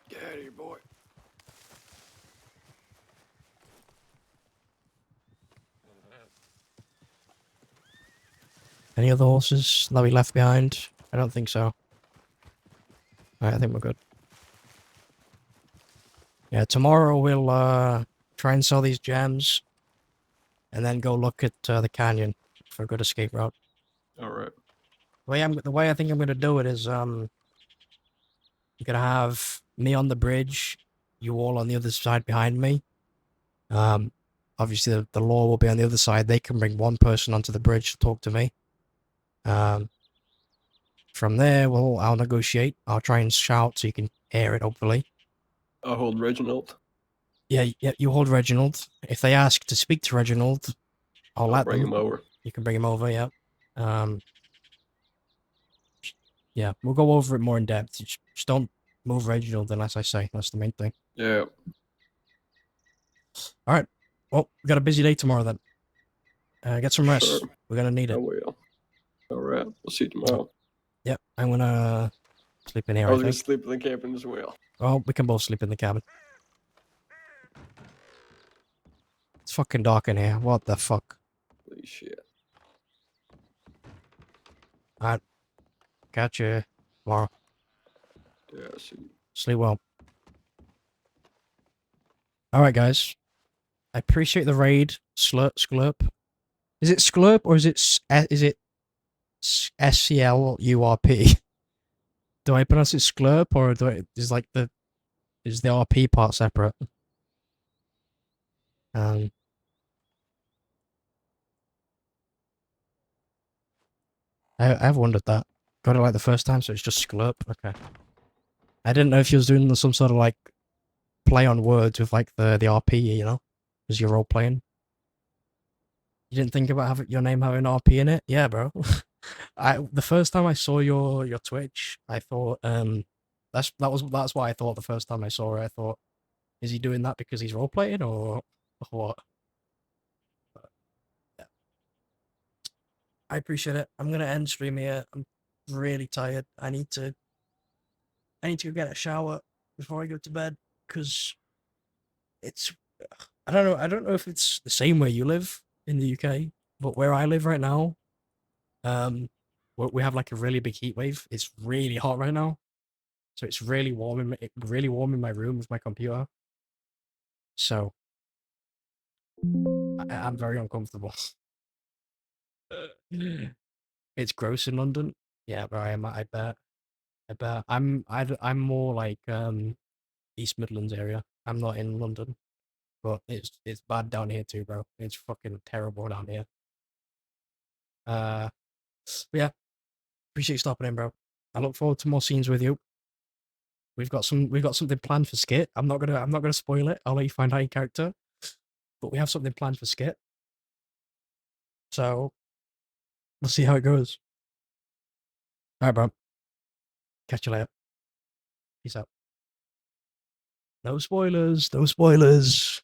Get out of here, boy.
Any other horses that we left behind? I don't think so. Alright, I think we're good. Yeah, tomorrow we'll try and sell these gems and then go look at the canyon for a good escape route.
All right.
The way I think I'm gonna do it is you're gonna have me on the bridge, you all on the other side behind me. Obviously the law will be on the other side. They can bring one person onto the bridge to talk to me. From there, I'll negotiate. I'll try and shout so you can hear it, hopefully.
I'll hold Reginald.
Yeah, you hold Reginald. If they ask to speak to Reginald, I'll let
Bring
them.
him over.
You can bring him over, yeah. Yeah, we'll go over it more in depth. Just don't move Reginald unless I say. That's the main thing.
Yeah.
Alright. Well, we got a busy day tomorrow then. Get some rest.
Sure.
We're gonna need
I
it.
will. All right. We'll see you tomorrow.
Yep. I'm gonna sleep in here,
I
I
was gonna
think.
sleep in the cabin as well.
Well, we can both sleep in the cabin. It's fucking dark in here. What the fuck?
Holy shit.
Alright. Catch you tomorrow.
Yeah, see.
Sleep well. Alright, guys. I appreciate the raid. Sklurp. Is it Sklurp or is it SCLURP? Do I pronounce it Sklurp or is the RP part separate? Um, I've wondered that. Got it like the first time, so it's just Sklurp. Okay. I didn't know if you was doing some sort of like play on words with like the RP, you know, as you're role playing. You didn't think about having your name having RP in it? Yeah, bro. The first time I saw your Twitch, I thought that's what I thought the first time I saw it. I thought, is he doing that because he's role playing or what? Yeah, I appreciate it. I'm gonna end stream here. I'm really tired. I need to go get a shower before I go to bed because it's I don't know if it's the same where you live in the UK, but where I live right now, we have like a really big heat wave. It's really hot right now, so it's really warm in my room with my computer. So I'm very uncomfortable. It's gross in London. Yeah, but I bet. I bet. I'm more like East Midlands area. I'm not in London, but it's bad down here too, bro. It's fucking terrible down here. But yeah, appreciate you stopping in, bro. I look forward to more scenes with you. We've got something planned for Skit. I'm not gonna spoil it. I'll let you find out your character. But we have something planned for Skit. So we'll see how it goes. Alright, bro. Catch you later. Peace out. No spoilers, no spoilers.